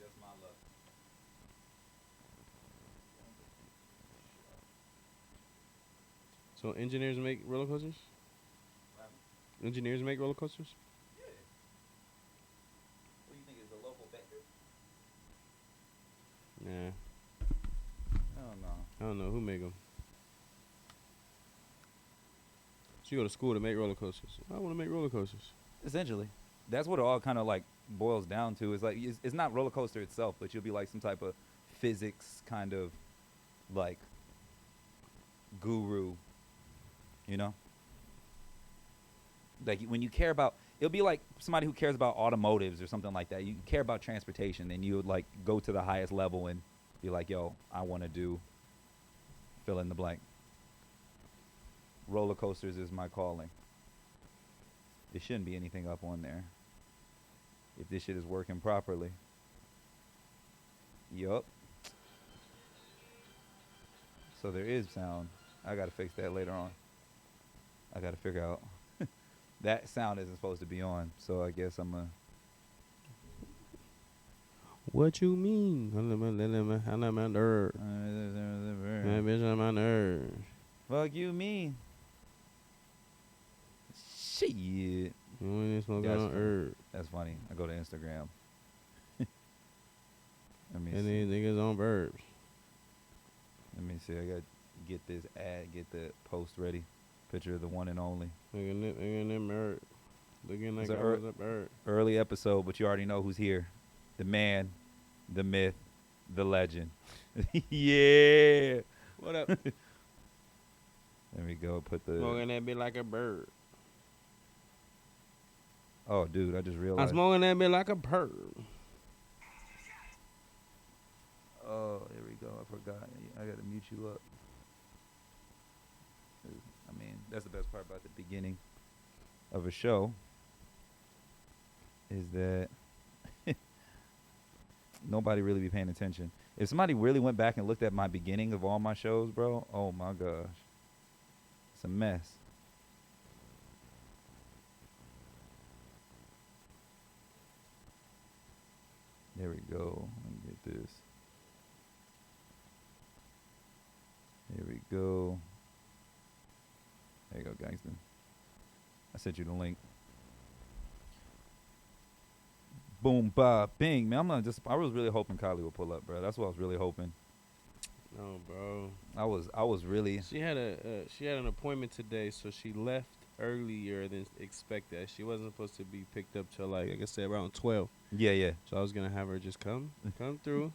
Just my luck. So engineers make roller coasters. What happened? Engineers make roller coasters. Yeah. What do you think is the local baker? Nah, I don't know. I don't know who make them. So you go to school to make roller coasters. I want to make roller coasters. Essentially, that's what it all kind of like boils down to. Is like it's not roller coaster itself, but you'll be like some type of physics kind of like guru, you know? Like when you care about, it'll be like somebody who cares about automotives or something like that. You care about transportation, then you would like go to the highest level and be like, yo, I want to do fill in the blank. Roller coasters is my calling. There shouldn't be anything up on there if this shit is working properly. Yup. So there is sound. I gotta fix that later on. I gotta figure out that sound isn't supposed to be on. So I guess I'm a. What you mean? I'm my nerd. Man, bitch, I'm my nerd. Fuck you, me. Shit. You ain't smoking That's on funny. herb. That's funny. I go to Instagram. Let me And see. these niggas on verbs. Let me see. I gotta get this ad, get the post ready. Picture of the one and only. Looking them bird. Looking like It's I a was a bird. Early episode, but you already know who's here. The man, the myth, the legend. Yeah. What up? There we go. Put the. Smoking that bit like a bird. Oh, dude, I just I'm realized. smoking that bit like a bird. Oh, here we go. I forgot. I gotta mute you up. I mean, that's the best part about the beginning of a show. Is that nobody really be paying attention. If somebody really went back and looked at my beginning of all my shows, bro, oh my gosh. It's a mess. There we go. Let me get this. Here we go. There you go, Gangston. I sent you the link. Boom, ba, bing, man. I was really hoping Kylie would pull up, bro. That's what I was really hoping. No, bro. I was really. She had an appointment today, so she left earlier than expected. She wasn't supposed to be picked up till like I said around 12. Yeah. So I was gonna have her just come through.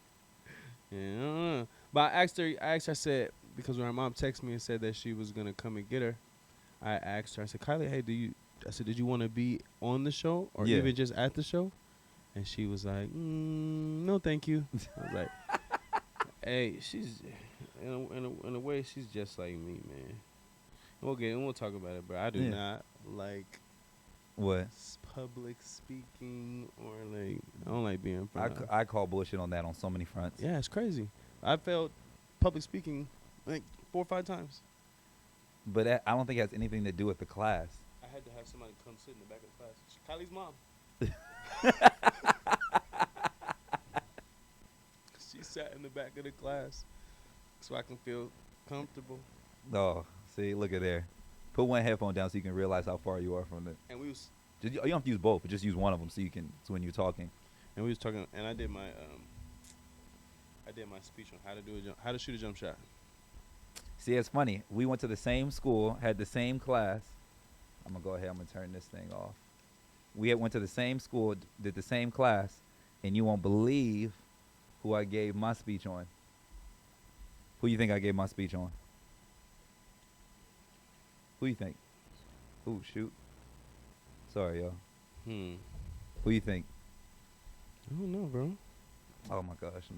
Yeah. But I asked her. I said because when her mom texted me and said that she was gonna come and get her, I asked her. I said, Kylie, hey, did you want to be on the show or Yeah. even just at the show? And she was like, no, thank you. I was like, hey, she's in a way she's just like me, man. We'll talk about it, but I do Yeah. not like What? public speaking or like I don't like being in front of. I call bullshit on that on so many fronts. Yeah, it's crazy. I failed public speaking like 4 or 5 times. But I don't think it has anything to do with the class. I had to have somebody come sit in the back of the class. Kylie's mom. She sat in the back of the class so I can feel comfortable. Oh, see, look at there. Put one headphone down so you can realize how far you are from it. And we was You don't have to use both, but just use one of them so when you're talking. talking, and I did my speech on how to shoot a jump shot. See, it's funny. We went to the same school, had the same class. I'm gonna go ahead. I'm gonna turn this thing off. We went to the same school, did the same class, and you won't believe who I gave my speech on. Who you think I gave my speech on? Who you think? Ooh, shoot. Sorry, yo. Who you think? I don't know, bro. Oh my gosh,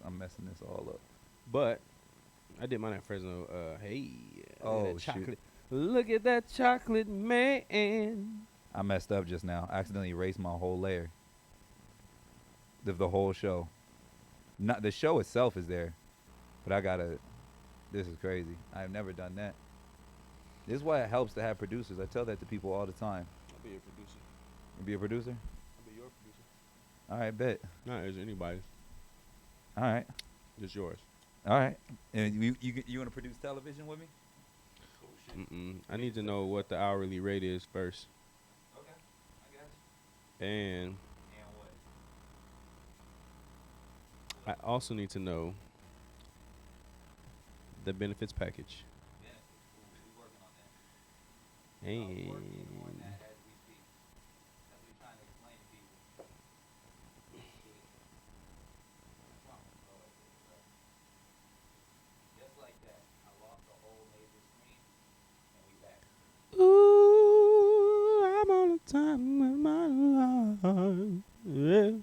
I'm messing this all up. But I did mine at Fresno. Hey. Oh, that shoot. chocolate. Look at that chocolate man. I messed up just now. I accidentally erased my whole layer. The whole show. Not the show itself is there, but I gotta. This is crazy. I've never done that. This is why it helps to have producers. I tell that to people all the time. I'll be your producer. You be a producer? I'll be your producer. All right, bet. Not as anybody's. All right. Just yours. All right. And you want to produce television with me? I need to know what the hourly rate is first. Okay. I got you. And And what? I also need to know the benefits package. We working on that. Hey. Working on that as we speak. As we trying to explain to people. Just like that, I lost the whole major screen, and we back. Ooh, I'm on the time of my life. Yeah.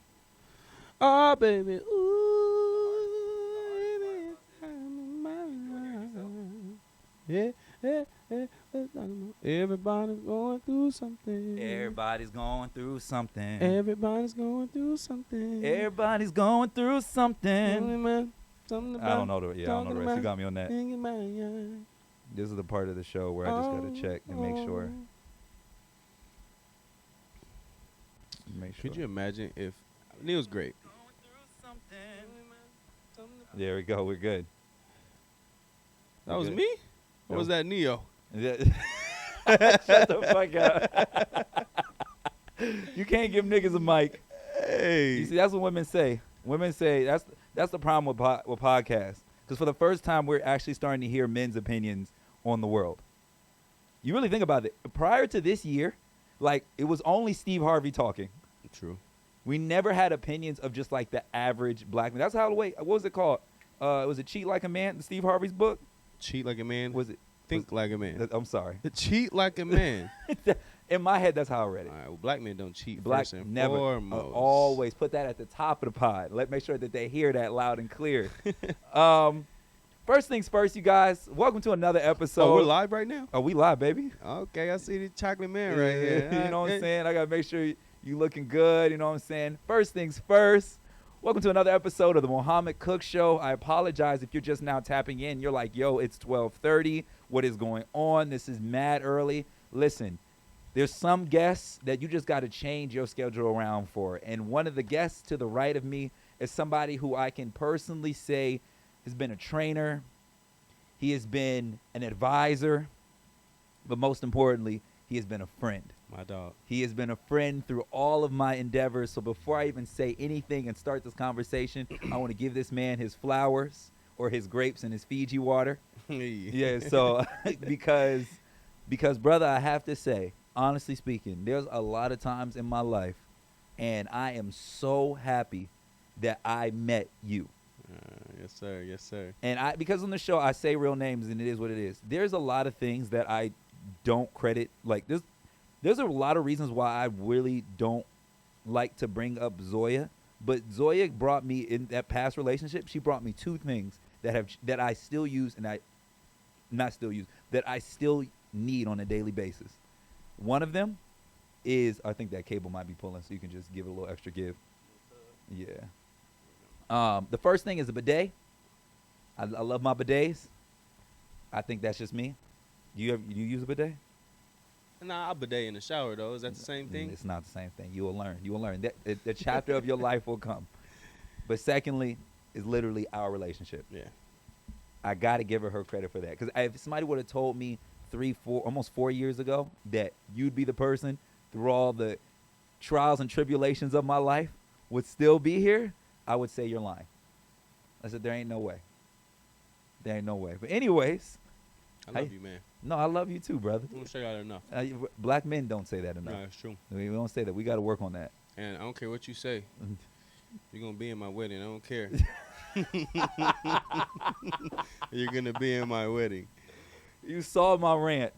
Oh, baby. Ooh, baby, time of my life. Yeah, yeah, yeah. Everybody's going through something. Everybody's going through something. Everybody's going through something. Everybody's going through something. Something I don't know the I don't know the rest. You talking got me on that. about This is the part of the show where I just gotta check and make sure. Make sure. Could you imagine if Neil's great? There we go. We're good. That We're was good. me? Or was Nope. that Neo? Shut the fuck up. You can't give niggas a mic. Hey. You see, that's what women say. Women say that's the problem with podcasts. Because for the first time, we're actually starting to hear men's opinions on the world. You really think about it. Prior to this year, like, it was only Steve Harvey talking. True. We never had opinions of just like the average black man. That's how the way. What was it called? Was it Cheat Like a Man? Steve Harvey's book. Cheat like a man. Was it? Think like a man. I'm sorry. Cheat like a man. In my head, that's how I read it. All right. Well, black men don't cheat. Black first and never. foremost. Always put that at the top of the pod. Make sure that they hear that loud and clear. First things first, you guys. Welcome to another episode. Oh, we're live right now. Oh, we live, baby. Okay, I see the chocolate man right here. You know what I'm saying? I gotta make sure you looking good. You know what I'm saying? First things first. Welcome to another episode of the Muhammad Cook Show. I apologize if you're just now tapping in. You're like, yo, it's 12:30. What is going on? This is mad early. Listen, there's some guests that you just got to change your schedule around for. And one of the guests to the right of me is somebody who I can personally say has been a trainer. He has been an advisor. But most importantly, he has been a friend. My dog. He has been a friend through all of my endeavors. So before I even say anything and start this conversation, I want to give this man his flowers or his grapes and his Fiji water. Yeah, so because brother, I have to say, honestly speaking, there's a lot of times in my life, and I am so happy that I met you. Yes, sir. Yes, sir. And because on the show I say real names and it is what it is. There's a lot of things that I don't credit. Like there's a lot of reasons why I really don't like to bring up Zoya. But Zoya brought me in that past relationship. She brought me two things that I still use and that I still need on a daily basis. One of them is, I think that cable might be pulling, so you can just give it a little extra give. Yeah. The first thing is a bidet. I love my bidets. I think that's just me. Do you use a bidet? Nah, I bidet in the shower though. Is that the same thing? It's not the same thing. You will learn. You will learn. The chapter of your life will come. But secondly, is literally our relationship. Yeah. I got to give her credit for that. Because if somebody would have told me 4 years ago that you'd be the person through all the trials and tribulations of my life would still be here, I would say you're lying. I said, there ain't no way. There ain't no way. But anyways. I love you, man. No, I love you too, brother. I don't say that enough. Black men don't say that enough. No, it's true. We don't say that. We got to work on that. And I don't care what you say. You're going to be in my wedding. I don't care. You're going to be in my wedding. You saw my rant.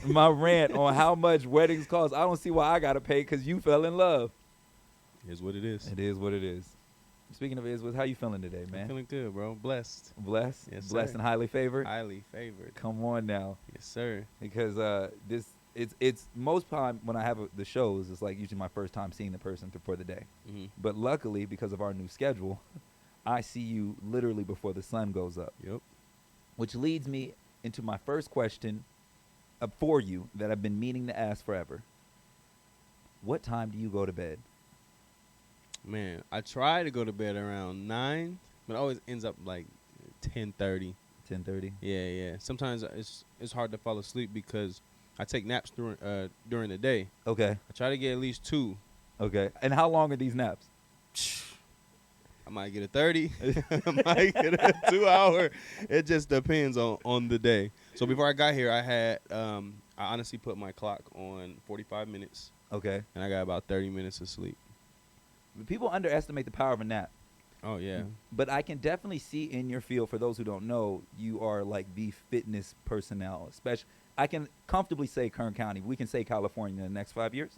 My rant on how much weddings cost. I don't see why I got to pay because you fell in love. It is what it is. It is what it is. Speaking of how you feeling today, man? I'm feeling good, bro. Blessed. Blessed? Yes, Blessed sir. and highly favored? Highly favored. Come on now. Yes, sir. Because it's most time when I have the shows, it's like usually my first time seeing the person for the day. Mm-hmm. But luckily, because of our new schedule, I see you literally before the sun goes up. Yep. Which leads me into my first question for you that I've been meaning to ask forever. What time do you go to bed? Man, I try to go to bed around 9, but it always ends up like 10:30. 10:30. Yeah. Sometimes it's hard to fall asleep because I take naps during the day. Okay. I try to get at least 2. Okay. And how long are these naps? I might get a 30. I might get a 2-hour. It just depends on the day. So before I got here, I had I honestly put my clock on 45 minutes, Okay. and I got about 30 minutes of sleep. People underestimate the power of a nap. Oh yeah. But I can definitely see in your field, for those who don't know, you are like the fitness personnel. Especially, I can comfortably say Kern County. We can say California in the next 5 years.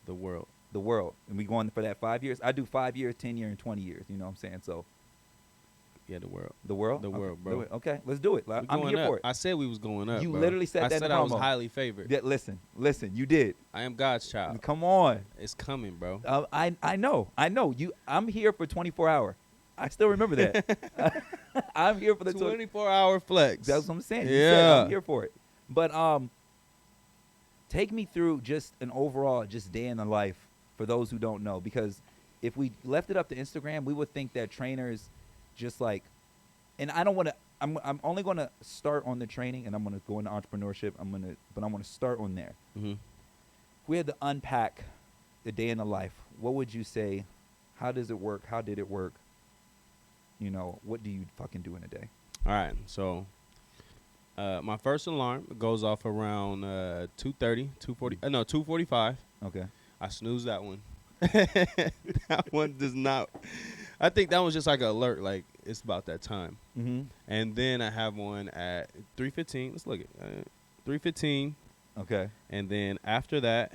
The world. The world. And we going for that 5 years. I do 5 years, 10 years, and 20 years. You know what I'm saying? So Yeah, the world. the world? The Okay. world, bro. Okay, let's do it. We I'm going here up. for it. I said we was going up. You bro. literally said I that in said the I was promo. highly favored. Yeah, listen, you did. I am God's child. Come on. It's coming, bro. I know. You. I'm here for 24 hour. I still remember that. I'm here for the 24-hour flex. That's what I'm saying. You Yeah. said I'm here for it. But take me through just an overall just day in the life for those who don't know, because if we left it up to Instagram, we would think that trainers just like, and I don't want to. I'm only going to start on the training, and I'm going to go into entrepreneurship. But I'm going to start on there. Mm-hmm. If we had to unpack the day in the life, what would you say? How does it work? How did it work? You know, what do you fucking do in a day? All right. So my first alarm goes off around 2:30, 2:40. No, 2:45. Okay. I snooze that one. That one does not. I think that was just like an alert, like it's about that time. Mm-hmm. And then I have one at 3:15. Let's look at 3:15. Okay. And then after that,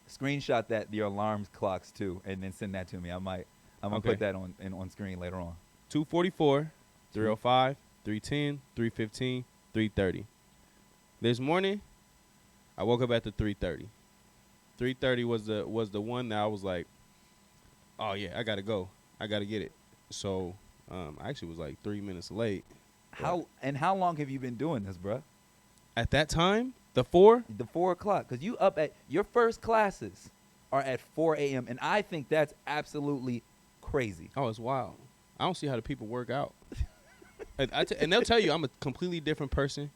Screenshot that your alarms clocks too, and then send that to me. I'm gonna Okay. put that on screen later on. 2:44, 3:05, 3:10, 3:15, 3:30. This morning, I woke up at the 3:30. 3:30 was the one that I was like, oh yeah, I gotta go. I gotta get it. So I actually was like 3 minutes late. How long have you been doing this, bruh? At that time, the 4. The 4 o'clock, because you up at your first classes are at 4 a.m. and I think that's absolutely crazy. Oh, it's wild. I don't see how the people work out. And they'll tell you I'm a completely different person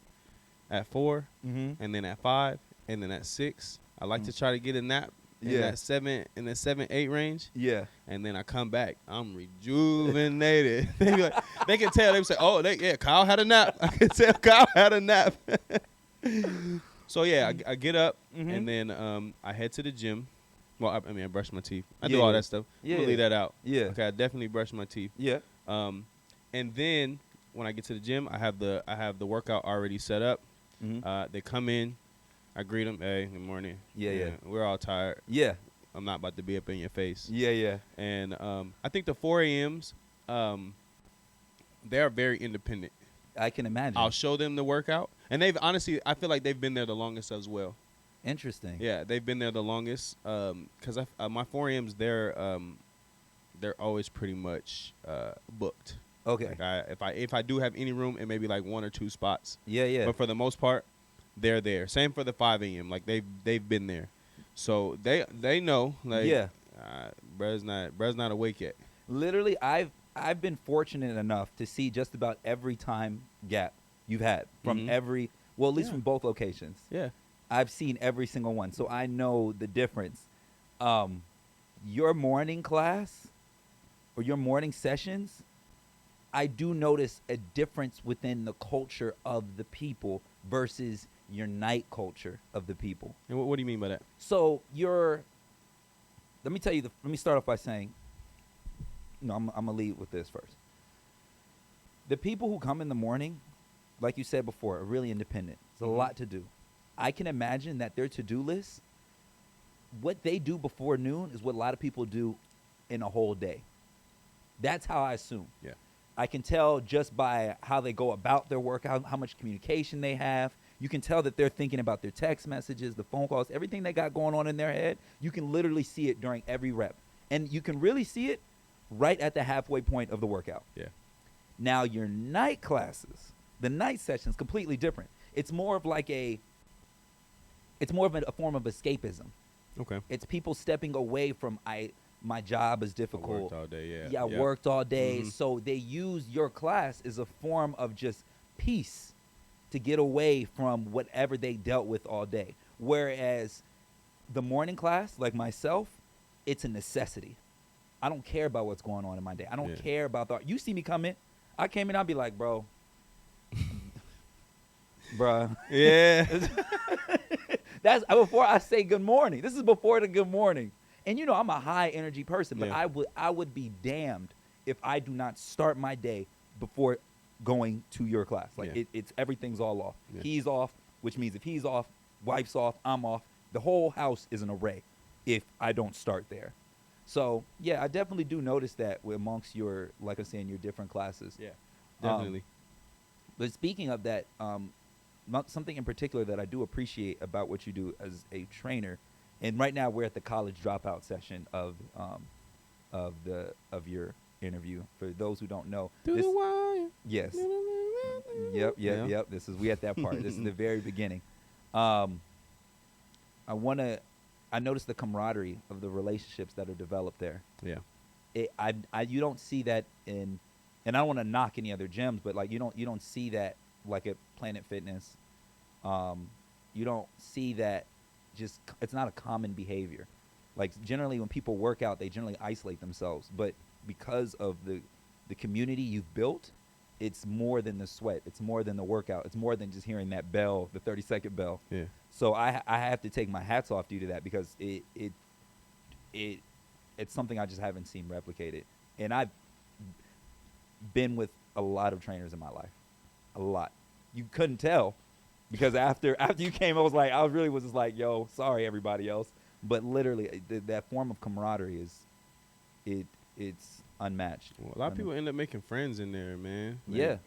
at 4, Mm-hmm. and then at 5, and then at 6. I like to try to get a nap in Yeah. that 7-8 range, Yeah. and then I come back. I'm rejuvenated. They be like, they can tell. They say, "Oh, Kyle had a nap." I can tell Kyle had a nap. So yeah, I get up, Mhm. and then I head to the gym. Well, I mean, I brush my teeth. I Yeah, do all yeah. that stuff. Yeah, I'm gonna leave yeah. that out. Yeah. Okay, I definitely brush my teeth. Yeah. And then when I get to the gym, I have the workout already set up. Mm-hmm. They come in, I greet them. Hey, good morning. Yeah. We're all tired. Yeah. I'm not about to be up in your face. Yeah. And I think the 4 a.m.s, they're very independent. I can imagine. I'll show them the workout, and they've honestly, I feel like they've been there the longest as well. Interesting. Yeah, they've been there the longest. Because my 4 a.m.s, they're always pretty much booked. Okay. Like if I do have any room, it may be like 1 or 2 spots. Yeah. But for the most part, they're there. Same for the 5 a.m. Like they've been there, so they know. Like Yeah. Br's not awake yet. Literally, I've been fortunate enough to see just about every time gap you've had from Mhm. at least Yeah. from both locations. Yeah. I've seen every single one, so I know the difference. Your morning class or your morning sessions, I do notice a difference within the culture of the people versus your night culture of the people. And what do you mean by that? So let me start off by saying, I'm gonna lead with this first. The people who come in the morning, like you said before, are really independent. It's a Mhm. lot to do. I can imagine that their to-do list, what they do before noon is what a lot of people do in a whole day. That's how I assume. Yeah. I can tell just by how they go about their work, how much communication they have. You can tell that they're thinking about their text messages, the phone calls, everything they got going on in their head. You can literally see it during every rep. And you can really see it right at the halfway point of the workout. Yeah. Now, your night classes, the night session is completely different. It's more of a form of escapism. Okay. It's people stepping away from my job is I difficult. worked all day. Yeah. Yeah, I Yep. worked all day. Mhm. So they use your class as a form of just peace to get away from whatever they dealt with all day. Whereas the morning class, like myself, it's a necessity. I don't care about what's going on in my day. I don't Yeah. care about the. You see me come in, I came in, I'll be like, bro, bruh. Yeah. That's before I say good morning. This is before the good morning. And you know, I'm a high energy person, but Yeah. I would be damned if I do not start my day before going to your class. Like Yeah. it's everything's all off. Yeah. He's off, which means if he's off, wife's off, I'm off. The whole house is an array if I don't start there. So yeah, I definitely do notice that amongst your, like I was saying, your different classes. Yeah. Um, Definitely. But speaking of that, something in particular that I do appreciate about what you do as a trainer, and right now we're at the college dropout session of your interview. For those who don't know, Through this, the wire. yes, Yeah. yep. We at that part. This is the very beginning. I noticed the camaraderie of the relationships that are developed there. Yeah. You don't see that in, and I don't want to knock any other gyms, but like you don't see that like at Planet Fitness. You don't see that. It's not a common behavior. Like generally when people work out, they generally isolate themselves, but because of the community you've built, it's more than the sweat. It's more than the workout. It's more than just hearing that bell, the 30-second bell. Yeah. So I have to take my hats off due to that, because it's something I just haven't seen replicated. And I've been with a lot of trainers in my life, a lot. You couldn't tell, because after you came, I was just like, yo, sorry everybody else, but literally that form of camaraderie it's unmatched. Well, a lot of people end up making friends in there, man. Yeah.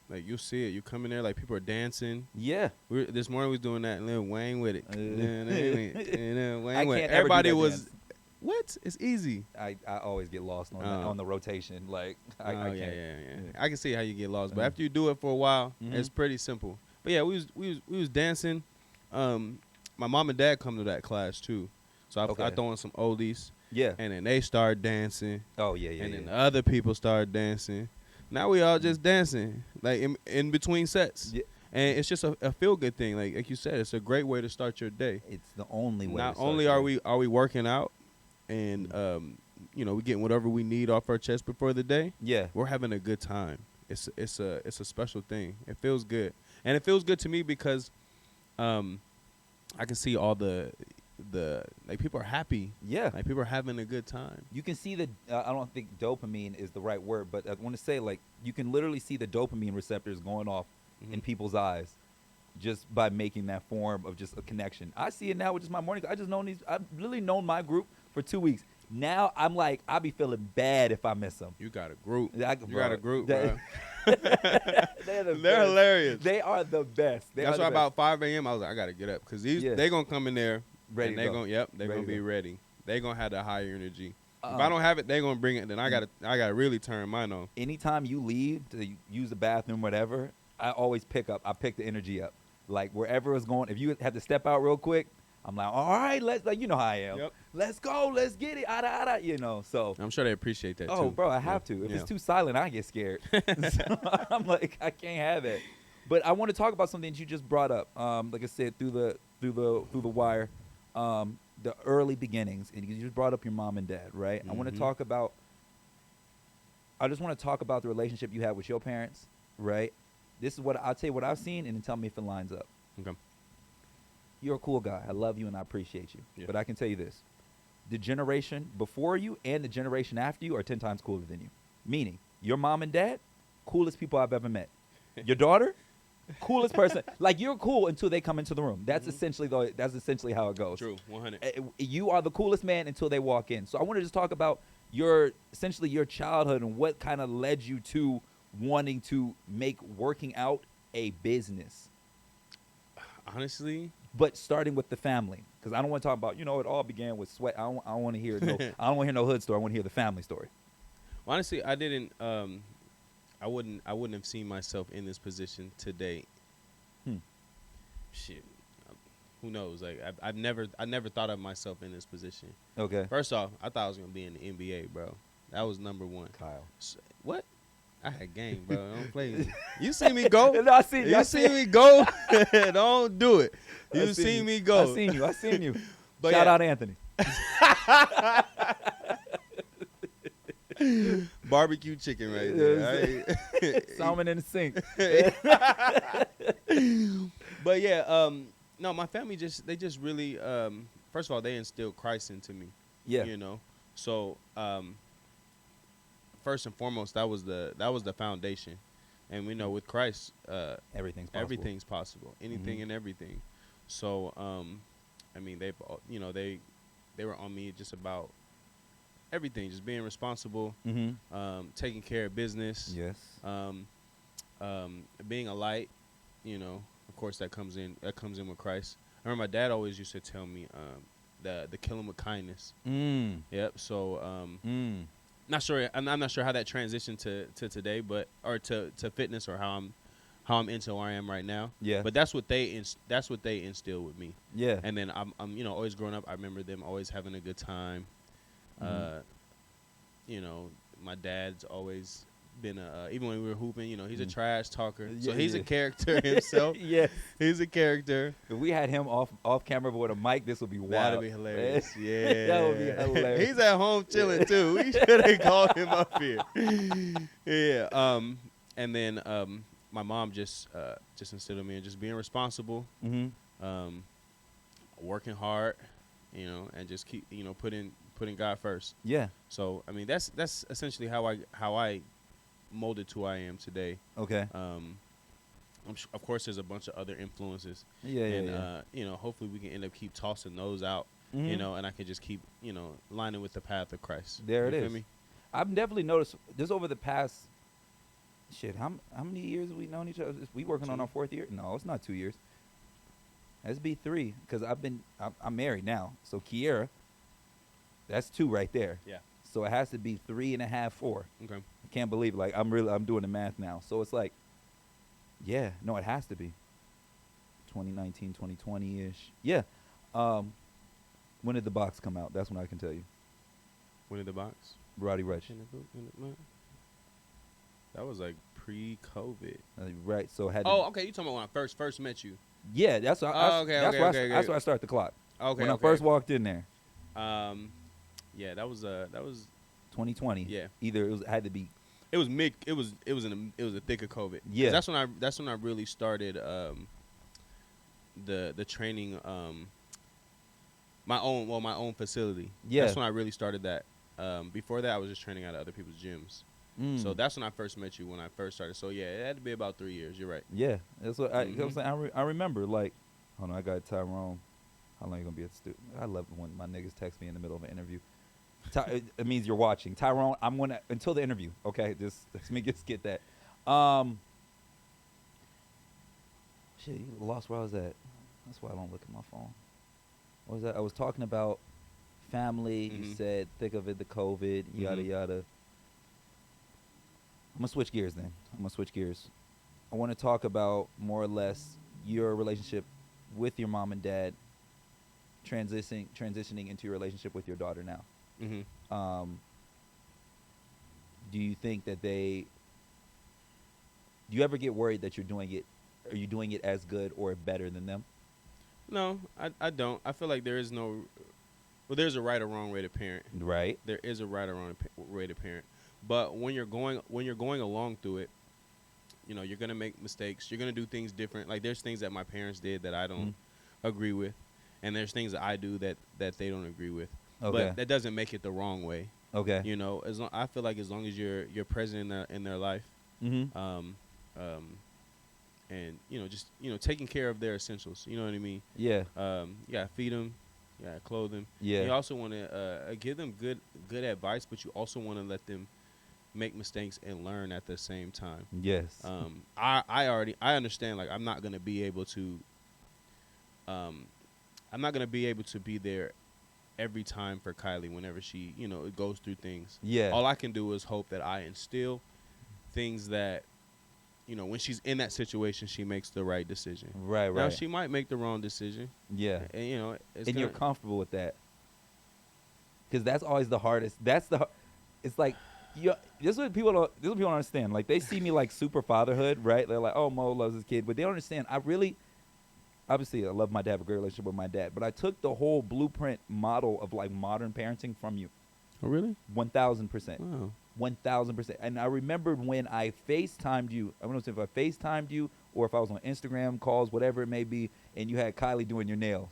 Like you'll see it. You come in there, like people are dancing. Yeah. This morning we was doing that, and Lil Wayne with it. I Wayne. can't Everybody ever do that was. dance. What? It's easy. I always get lost on the rotation. Like I Oh, can't. yeah. I can see how you get lost, but Mhm. after you do it for a while, Mhm. it's pretty simple. But yeah, we was dancing. My mom and dad come to that class too, so I Okay. throw in some oldies, Yeah. and then they start dancing, Oh yeah. and then the other people start dancing. Now we all just dancing, like in between sets, Yeah. and it's just a feel good thing. Like you said, it's a great way to start your day. It's the only way. Not to start only your are day. we working out, and we getting whatever we need off our chest before the day. Yeah. We're having a good time. It's a special thing. It feels good, and it feels good to me because I can see all the like people are happy. Yeah. Like people are having a good time. You can see I don't think dopamine is the right word, but I want to say, like, you can literally see the dopamine receptors going off in people's eyes just by making that form of just a connection. I see it now with just my morning. I've literally known my group for 2 weeks. Now I'm like, I be feeling bad if I miss them. You got a group. You got a group, bro. They're hilarious. They are the best. That's why about 5 a.m. I was like, I gotta get up because Yeah. they gonna come in there Ready and to they go. gonna they're Ready gonna to be go. ready. They gonna have the higher energy. If Uh-uh. I don't have it, they gonna bring it. Then I gotta really turn mine on. Anytime you leave to use the bathroom, whatever, I always pick the energy up. Like wherever it's going, if you have to step out real quick, I'm like, all right, you know how I am. Yep. Let's go, let's get it, so. I'm sure they appreciate that Oh, too. bro, I have to. If it's too silent, I get scared. So I'm like, I can't have it. But I want to talk about something that you just brought up. Like I said, through the wire, the early beginnings, and you just brought up your mom and dad, right? I want to talk about. I just want to talk about the relationship you had with your parents, right? This is what I'll tell you what I've seen, and then tell me if it lines up. Okay. You're a cool guy. I love you and I appreciate you. Yeah. But I can tell you this. The generation before you and the generation after you are 10 times cooler than you. Meaning, your mom and dad, coolest people I've ever met. Your daughter, coolest person. Like, you're cool until they come into the room. That's essentially how it goes. True. 100. You are the coolest man until they walk in. So I want to just talk about your childhood and what kind of led you to wanting to make working out a business. Honestly, But starting with the family, because I don't want to talk about, it all began with sweat. I don't want to hear I don't want to hear no hood story. I want to hear the family story. honestly, I didn't. I wouldn't have seen myself in this position today. Hmm. Shit. who knows? Like I never thought of myself in this position. Okay. First off, I thought I was gonna be in the NBA, bro. That was number one. Kyle. What? I had game, bro. Don't play with me. You see me go? No, I seen you. You see me go? Don't do it. You seen seen me go? I seen you. I seen you. But Shout yeah. out Anthony. Barbecue chicken right there. Right? Salmon in the sink. But yeah, no, my family they just really, first of all, they instilled Christ into me. Yeah. You know, so first and foremost, that was the foundation, and we know with Christ, Everything's possible. everything's possible, anything and everything. So, I mean, they were on me just about everything, just being responsible, taking care of business, Yes. being a light. You know, of course, that comes in with Christ. I remember my dad always used to tell me, the kill 'em with kindness. Yep. So, not sure. I'm not sure how that transitioned to today, or to fitness, or how I'm into where I am right now. Yeah. But that's what they instilled with me. Yeah. And then I'm always growing up. I remember them always having a good time. You know, my dad's always been even when we were hooping. You know, he's a trash talker, so he's a character himself. Yes. He's a character. If we had him off camera with a mic, this would be wild. That'd be hilarious. Yeah, That would be hilarious. He's at home chilling too. We should have called him up here. Yeah. And then my mom just instilled in me just being responsible, working hard, you know, and just keep putting God first. Yeah. So I mean that's essentially how I molded to who I am today. Okay. Of course, there's a bunch of other influences. Yeah. And you know, hopefully we can end up keep tossing those out. You know, and I can just keep lining with the path of Christ. There it You feel is. me? I've definitely noticed this over the past. Shit, how many years have we known each other? We working on 2. our 4th year? No, it's not 2 years. That's be 3 because I'm married now. So Kiera, that's 2 right there. Yeah. So it has to be 3.5, 4. Okay. I can't believe it. Like I'm doing the math now. So it's like, yeah, no, it has to be 2019, 2020 ish. Yeah. When did the box come out? That's when I can tell you. When did the box? Roddy Rich. That was like pre-COVID. Right. So it had. Oh, okay. You talking about when I first met you? Yeah, that's what that's where I start the clock. Okay. When I first walked in there. Yeah, that was 2020. Yeah. Either it had to be. It was the thick of COVID. Yeah. That's when I really started the training, my own facility. Yeah. That's when I really started that. Before that I was just training out of other people's gyms. So that's when I first met you, when I first started. So yeah, it had to be about 3 years. You're right. Yeah, that's what I'm saying. I remember, like, hold on, I got Tyrone. How long you gonna be at the studio? I love when my niggas text me in the middle of an interview. It means you're watching. Tyrone, I'm gonna until the interview. Okay, just let me just get that. Shit, you lost where I was at. That's why I don't look at my phone. What was that? I was talking about family. You said thick of it, the COVID, yada yada. I'm gonna switch gears then. I want to talk about more or less your relationship with your mom and dad, transitioning into your relationship with your daughter now. Do you think that do you ever get worried that you're doing it? Are you doing it as good or better than them? No, I don't. I feel like there's a right or wrong way to parent. Right. There is a right or wrong way to parent. But when you're going along through it, you're gonna make mistakes. You're gonna do things different. Like there's things that my parents did that I don't agree with, and there's things that I do that they don't agree with. Okay. But that doesn't make it the wrong way. Okay. I feel like as long as you're present in their life, and just taking care of their essentials. You know what I mean? Yeah. You gotta feed them, you gotta clothe them. Yeah. You also want to give them good advice, but you also want to let them make mistakes and learn at the same time. Yes. I understand. Like I'm not gonna be able to be there every time for Kylie whenever she goes through things. Yeah. All I can do is hope that I instill things that when she's in that situation, she makes the right decision. Right. Now she might make the wrong decision. Yeah. And And you're comfortable with that. Because that's always the hardest. It's like, this is what people don't understand. Like, they see me like super fatherhood, right? They're like, oh, Mo loves his kid. But they don't understand. Obviously, I love my dad, have a great relationship with my dad. But I took the whole blueprint model of like modern parenting from you. Oh, really? 1,000%. Wow. 1,000%. And I remembered when I FaceTimed you. I don't know if I FaceTimed you or if I was on Instagram calls, whatever it may be, and you had Kylie doing your nails.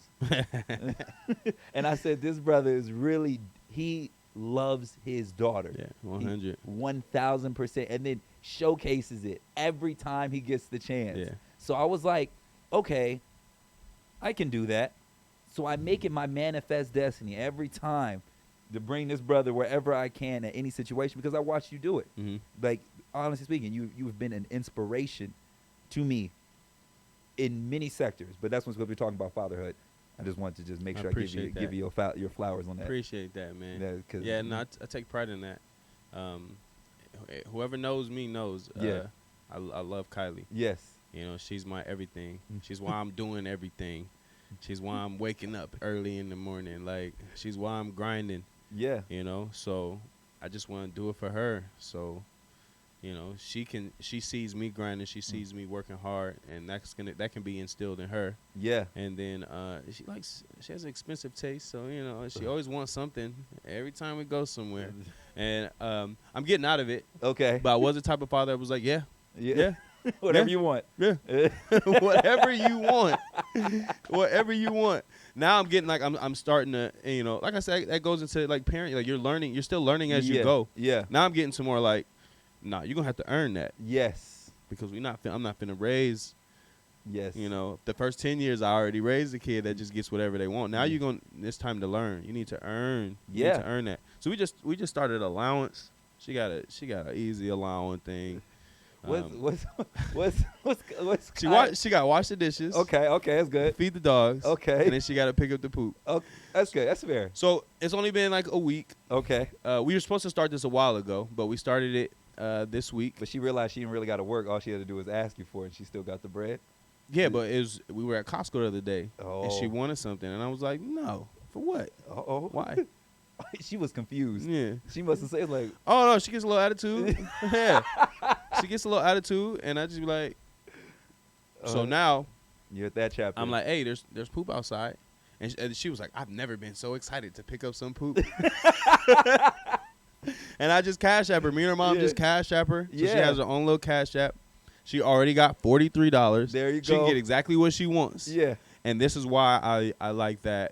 And I said, this brother is really, he loves his daughter. Yeah, 100. 1,000%. And then showcases it every time he gets the chance. Yeah. So I was like, okay, I can do that. So I make it my manifest destiny every time to bring this brother wherever I can at any situation because I watched you do it. Mm-hmm. Like, honestly speaking, you've been an inspiration to me in many sectors. But that's when we're talking about fatherhood. I just wanted to just make sure I give you your flowers on that. Appreciate that, man. I take pride in that. Whoever knows me knows. I love Kylie. Yes. She's my everything. She's why I'm doing everything. She's why I'm waking up early in the morning. Like, she's why I'm grinding. Yeah. So I just want to do it for her. So, she sees me grinding, she sees me working hard, and that can be instilled in her. Yeah. And then she has an expensive taste, so she always wants something every time we go somewhere. And I'm getting out of it. Okay. But I was the type of father that was like, yeah. Whatever you want. Yeah. Whatever you want. Whatever you want. Now I'm getting like I'm starting to, like I said, that goes into like parenting. Like, you're still learning as you go. Yeah. Now I'm getting to more like, nah, you're gonna have to earn that. Yes. Because I'm not finna raise. Yes. The first 10 years I already raised a kid that just gets whatever they want. Now it's time to learn. You need to earn. You need to earn that. So we just started allowance. She got a easy allowance thing. What's She got to wash the dishes. Okay, that's good. Feed the dogs. Okay. And then she got to pick up the poop. Oh, that's good. That's fair. So it's only been like a week. Okay. We were supposed to start this a while ago, but we started it this week. But she realized she didn't really got to work. All she had to do was ask you for it, and she still got the bread. Yeah, but we were at Costco the other day, and she Oh. wanted something, and I was like, no, for what? Uh-oh. Why? She was confused. Yeah. She must have said, like, Oh, no, she gets a little attitude. Yeah. She gets a little attitude, and I just be like, so now you're at that chapter. I'm like, hey, there's poop outside. And she was like, I've never been so excited to pick up some poop. And I just cash app her. Me and her mom just cash app her. So she has her own little cash app. She already got $43. There you go. She can get exactly what she wants. Yeah. And this is why I like that,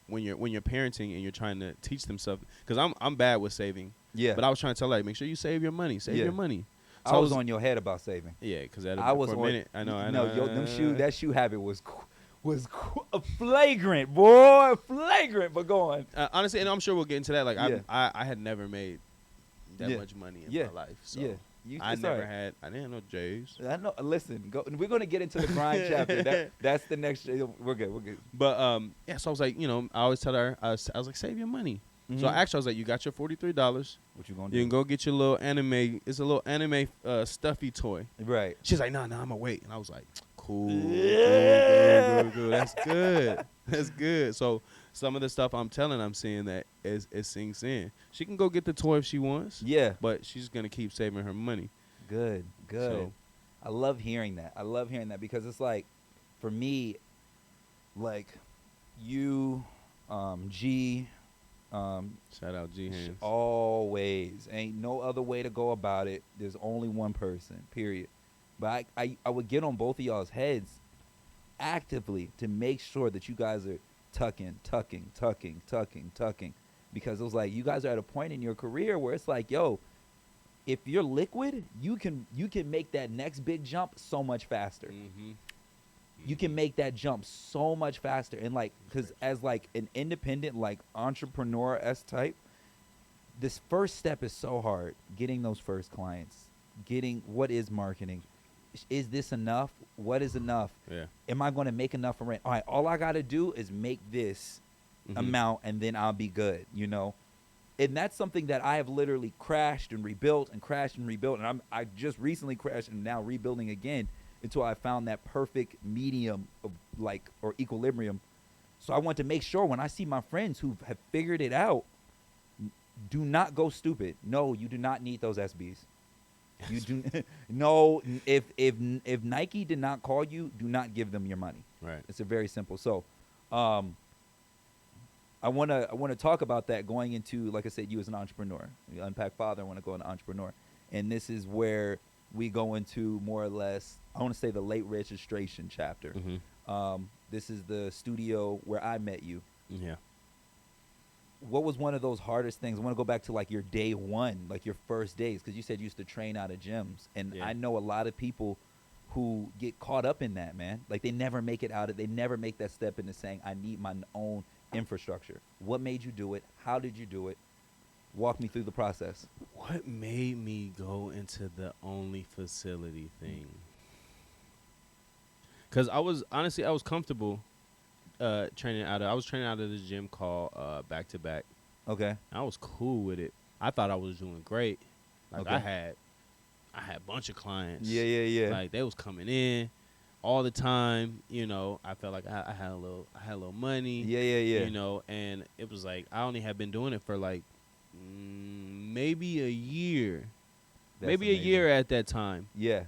when you're parenting and you're trying to teach them something. Because I'm bad with saving. Yeah. But I was trying to tell her, like, make sure you save your money. Save your money. So I was on your head about saving. Yeah, because I was for a minute. I know. That shoe habit was flagrant, boy, flagrant. But go on. Honestly, and I'm sure we'll get into that. Like, I had never made that much money in my life. So I didn't know J's. I know. Listen, we're going to get into the grind chapter. That's the next. We're good. But so I was like, I always tell her, I was like, save your money. Mm-hmm. So actually, I was like, you got your $43. What you gonna do? You can go get your little anime. It's a little anime stuffy toy. Right. She's like, nah, I'm gonna wait. And I was like, cool. Good. That's good. That's good. So some of the stuff I'm seeing that it sinks in. She can go get the toy if she wants. Yeah. But she's gonna keep saving her money. Good. So, I love hearing that. Because it's like, for me, like, you, G. Shout out G Hands. Always. Ain't no other way to go about it. There's only one person, period. But I would get on both of y'all's heads actively to make sure that you guys are tucking. Because it was like, you guys are at a point in your career where it's like, yo, if you're liquid, you can make that next big jump so much faster. Mm-hmm. You can make that jump so much faster. And like, because as like an independent, like entrepreneur-esque type, this first step is so hard. Getting those first clients, getting what is marketing. Is this enough? What is enough? Yeah. Am I going to make enough for rent? All right, all I got to do is make this amount and then I'll be good, And that's something that I have literally crashed and rebuilt and crashed and rebuilt. And I just recently crashed and now rebuilding again until I found that perfect medium of like, or equilibrium. So I want to make sure when I see my friends who have figured it out, do not go stupid. No, you do not need those SBs. You do no. If Nike did not call you, do not give them your money. Right. It's a very simple. So, I wanna talk about that going into, like I said, you as an entrepreneur. You unpack father. I want to go into entrepreneur, and this is where we go into more or less. I want to say the late registration chapter. Mm-hmm. This is the studio where I met you. Yeah. What was one of those hardest things? I want to go back to like your day one, like your first days, because you said you used to train out of gyms, and Yeah. I know a lot of people who get caught up in that, man. Like they never make it out of. They never make that step into saying, "I need my own infrastructure." What made you do it? How did you do it? Walk me through the process. What made me go into the only facility thing? Because I was comfortable training out of this gym called Back to Back. Okay. I was cool with it. I thought I was doing great. Like Okay. I had a bunch of clients. Yeah. Like they was coming in all the time. You know, I felt like I had a little money. Yeah. You know, and it was like I only had been doing it for like maybe a year. That's maybe amazing. a year at that time. Yeah.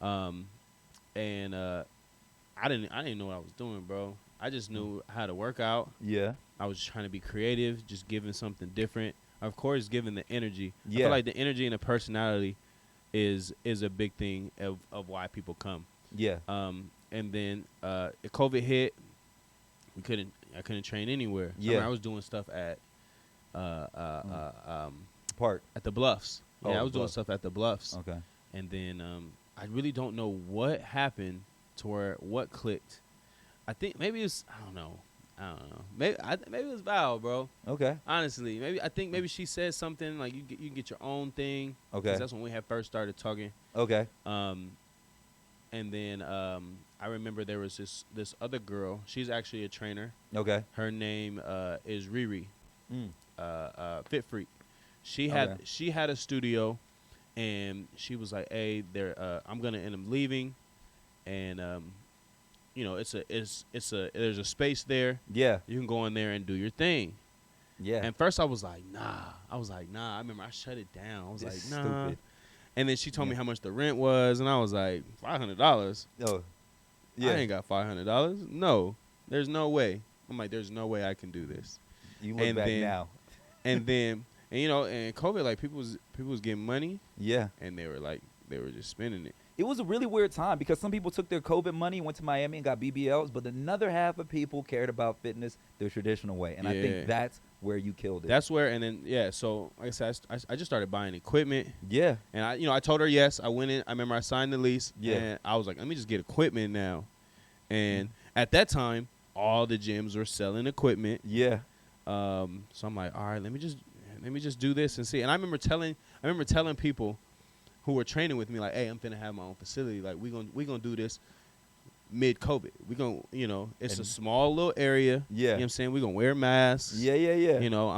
And I didn't know what I was doing, bro. I just knew how to work out. Yeah. I was just trying to be creative, just giving something different. Of course, giving the energy. I Yeah. feel like the energy and the personality is a big thing of why people come. Yeah. And then COVID hit. I couldn't train anywhere. Yeah. I was doing stuff at Park. at the Bluffs. Yeah, Oh, I was doing Bluffs. stuff at the Bluffs. Okay. And then I really don't know what happened to where what clicked. I think maybe it's I don't know. Maybe it was Val, bro. Okay. Honestly, maybe she said something like you can get your own thing. Okay. 'Cause that's when we had first started talking. Okay. And then I remember there was this other girl. She's actually a trainer. Okay. Her name is Riri. Fit Freak. She Okay. had a studio, and she was like, "Hey, I'm gonna end up leaving, and you know, there's a space there. Yeah. You can go in there and do your thing." Yeah. And first I was like, nah. I remember I shut it down. I was It's like, nah. stupid. And then she told me Yeah. how much the rent was, and I was like, $500. Oh. Yeah. I ain't got $500. No, there's no way. I'm like, there's no way I can do this. You look and back then- now. And then, and you know, and COVID, like people was getting money, Yeah. and they were just spending it. It was a really weird time because some people took their COVID money, went to Miami and got BBLs, but another half of people cared about fitness the traditional way. And I Yeah. think that's where you killed it. That's where, and then so like I said, I just started buying equipment, yeah. and I told her yes. I went in. I remember I signed the lease, Yeah. and I was like, let me just get equipment now. And at that time, all the gyms were selling equipment. Yeah. So I'm like, all right, let me just do this and see. And I remember telling people who were training with me, like, hey, I'm finna have my own facility. Like, we gonna do this mid-COVID. We gonna, it's a And- small little area. Yeah. You know what I'm saying? We gonna wear masks. Yeah. Yeah. You know, I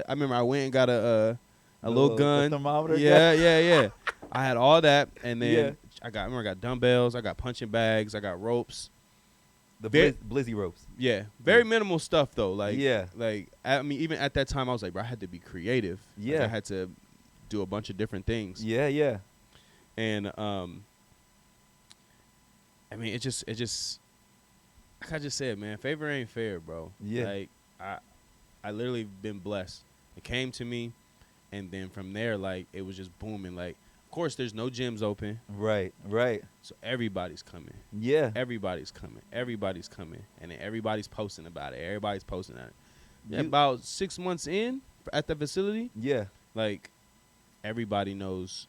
remember I went and got a little gun. The thermometer. Yeah. I had all that, and then Yeah. I got dumbbells, I got punching bags, I got ropes. The Very- blizzy ropes. Yeah, very minimal stuff though. Like, Yeah. I mean, even at that time, I was like, bro, I had to be creative. Like, Yeah. I had to do a bunch of different things. Yeah. Yeah. And I mean, it just like I just said, man, favor ain't fair, bro. Yeah. Like I literally been blessed. It came to me, and then from there, like it was just booming. Like, of course, there's no gyms open, Right. Right. so everybody's coming. Yeah. Everybody's coming, and then everybody's posting about it. Everybody's posting on it. You- About 6 months in at the facility, Yeah. like everybody knows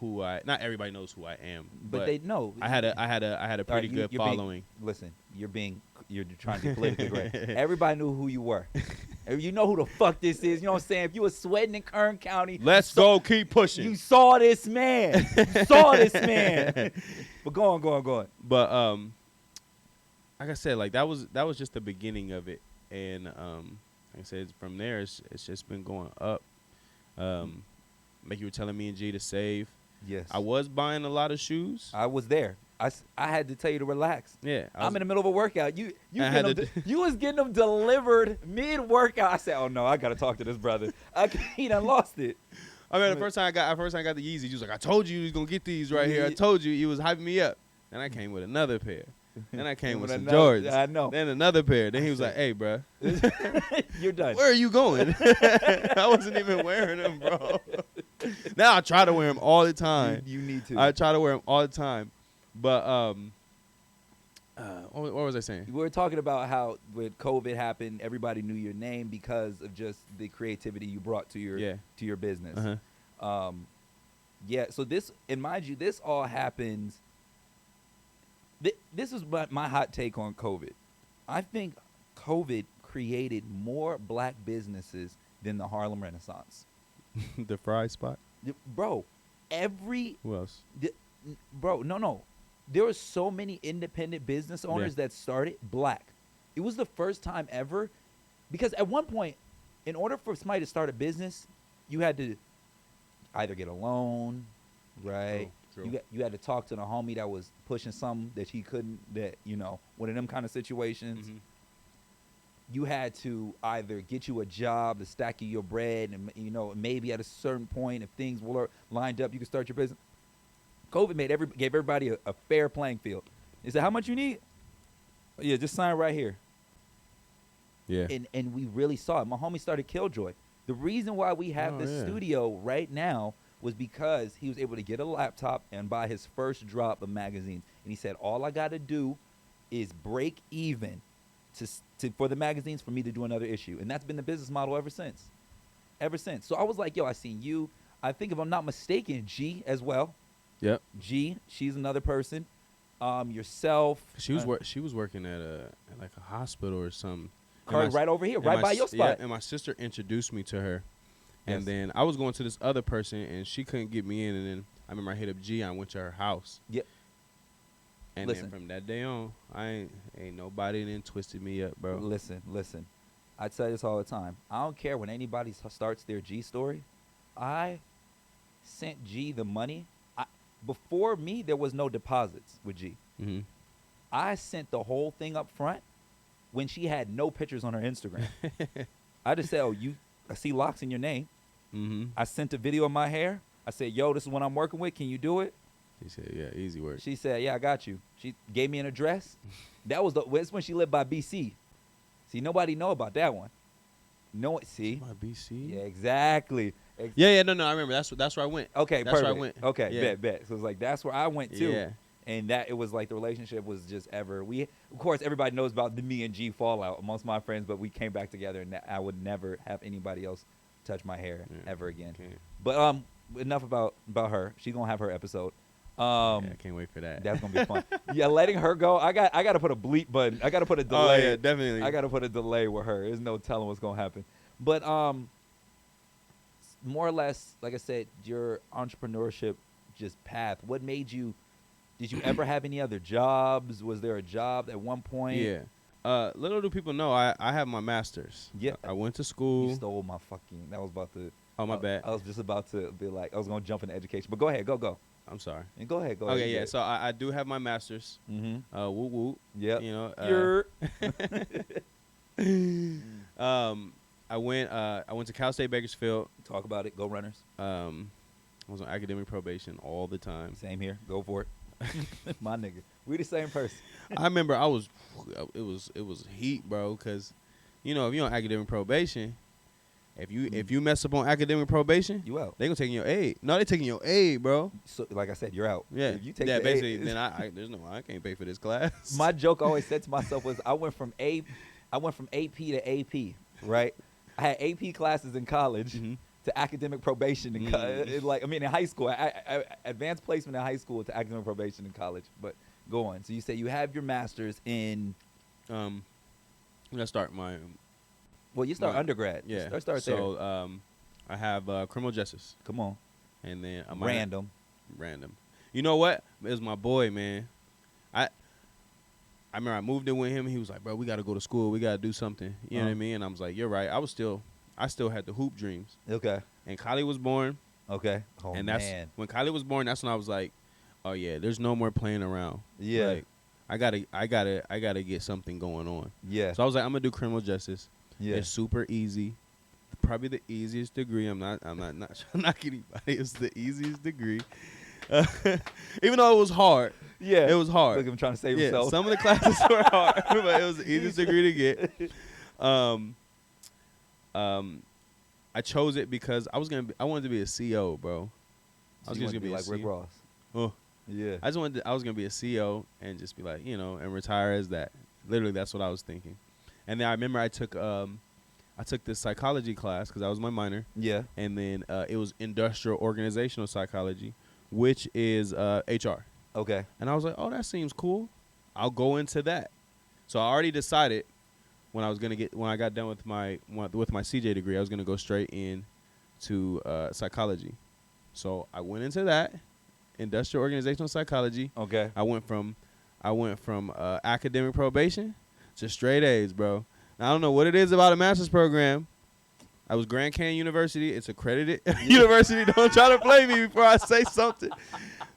not everybody knows who I am, But they know. I had a pretty you- good you're being- following. Listen, you're trying to be politically correct. Everybody knew who you were. You know who the fuck this is. You know what I'm saying? If you were sweating in Kern County, Let's go, keep pushing. you saw this man. You saw this man. But go on. But like I said, like that was just the beginning of it, and like I said, from there, it's just been going up. Like you were telling me and G to save. Yes. I was buying a lot of shoes. I was there. I had to tell you to relax. Yeah. I'm in the middle of a workout. You was getting them delivered mid-workout. I said, oh, no, I got to talk to this brother. He done lost it. I mean, the first time I got the Yeezys, he was like, I told you was going to get these right here. I told you. He was hyping me up. Then I came with another pair. Then I came with some Jordans. I know. Then another pair. Then he was like, hey, bro. You're done. Where are you going? I wasn't even wearing them, bro. Now I try to wear them all the time. You need to. I try to wear them all the time. But what was I saying? We were talking about how when COVID happened, everybody knew your name because of just the creativity you brought to your business. Uh-huh. Yeah. So this, and mind you, this all happens. This is my hot take on COVID. I think COVID created more black businesses than the Harlem Renaissance. The fry spot? Bro, who else? Bro, no. There were so many independent business owners that started black. It was the first time ever. Because at one point, in order for somebody to start a business, you had to either get a loan, right? True. You had to talk to the homie that was pushing something that he couldn't, one of them kind of situations. Mm-hmm. You had to either get you a job to stack you your bread, and maybe at a certain point, if things were lined up, you could start your business. COVID gave everybody a fair playing field. They said, how much you need? Oh, yeah, just sign right here. Yeah. And we really saw it. My homie started Killjoy. The reason why we have this studio right now was because he was able to get a laptop and buy his first drop of magazines. And he said, all I got to do is break even for the magazines for me to do another issue. And that's been the business model ever since. So I was like, yo, I seen you. I think if I'm not mistaken, G as well. Yep. G, she's another person. Yourself. She was working at like a hospital or something. Right over here, right by your spot. Yeah, and my sister introduced me to her. And Yes. then I was going to this other person, and she couldn't get me in. And then I remember I hit up G. I went to her house. Yep. And then from that day on, ain't nobody then twisted me up, bro. Listen. I tell this all the time. I don't care when anybody starts their G story. I sent G the money. Before me, there was no deposits with G. Mm-hmm. I sent the whole thing up front when she had no pictures on her Instagram. I just said, I see locks in your name. Mm-hmm. I sent a video of my hair. I said, yo, this is what I'm working with. Can you do it? She said, yeah, easy work. She said, yeah, I got you. She gave me an address. That's when she lived by BC. See, nobody know about that one. No, see? My BC? Yeah, exactly. Yeah, no, I remember. That's where I went. Okay, that's perfect. Where I went. Okay, yeah. bet. So it's like, that's where I went too. Yeah. And that it was like the relationship was just ever. Of course, everybody knows about the me and G fallout amongst my friends, but we came back together, and I would never have anybody else touch my hair ever again. Okay. But enough about her. She's gonna have her episode. I can't wait for that. That's gonna be fun. Yeah, letting her go. I got to put a bleep button. I got to put a delay. Oh yeah, definitely. I got to put a delay with her. There's no telling what's gonna happen. But more or less, like I said, your entrepreneurship just path. What made you? Did you ever have any other jobs? Was there a job at one point? Yeah. Little do people know, I have my master's. Yeah. I went to school. You stole my fucking. That was about to. Oh, my bad. I was just about to be like, I was gonna jump into education, but go ahead, go. I'm sorry. And go ahead. Okay, yeah. So I do have my master's. Mm-hmm. Woo woo. Yep. You know. I went to Cal State Bakersfield. Talk about it. Go Runners. I was on academic probation all the time. Same here. Go for it. My nigga. We the same person. I remember it was heat, bro, because if you're on academic probation, if you mess up on academic probation, you out. They gonna take your aid. No, they taking your aid, bro. So like I said, you're out. Yeah. If you take basically. aid, Then I can't pay for this class. My joke I always said to myself was I went from AP to AP, right? I had AP classes in college to academic probation in in high school. I advanced placement in high school to academic probation in college. But go on. So you say you have your master's in Let's start my. Well, you start undergrad. Yeah. Start there. So I have criminal justice. Come on. And then Random. You know what? It was my boy, man. I remember I moved in with him. He was like, bro, we got to go to school. We got to do something. You know what I mean? And I was like, you're right. I still had the hoop dreams. Okay. And Kylie was born. Okay. Oh, and that's man. when Kylie was born. That's when I was like, oh yeah, there's no more playing around. Yeah. Like, I gotta get something going on. Yeah. So I was like, I'm gonna do criminal justice. Yeah. It's super easy. Probably the easiest degree. I'm not knocking anybody. It's the easiest degree. Even though it was hard. Yeah. It was hard. Look, I'm trying to save Yeah, himself. some of the classes were hard, but it was the easiest degree to get. I chose it because I wanted to be a CEO, bro. I was just gonna be like Rick Ross. Oh, yeah. I was gonna be a CEO and just be like, and retire as that. Literally, that's what I was thinking. And then I remember I took this psychology class because that was my minor. Yeah. And then it was industrial organizational psychology, which is HR. Okay. And I was like, oh, that seems cool. I'll go into that. So I already decided when I got done with my CJ degree, I was gonna go straight into psychology. So I went into that, industrial organizational psychology. Okay. I went from academic probation to straight A's, bro. Now, I don't know what it is about a master's program. I was Grand Canyon University. It's accredited university. Don't try to play me before I say something.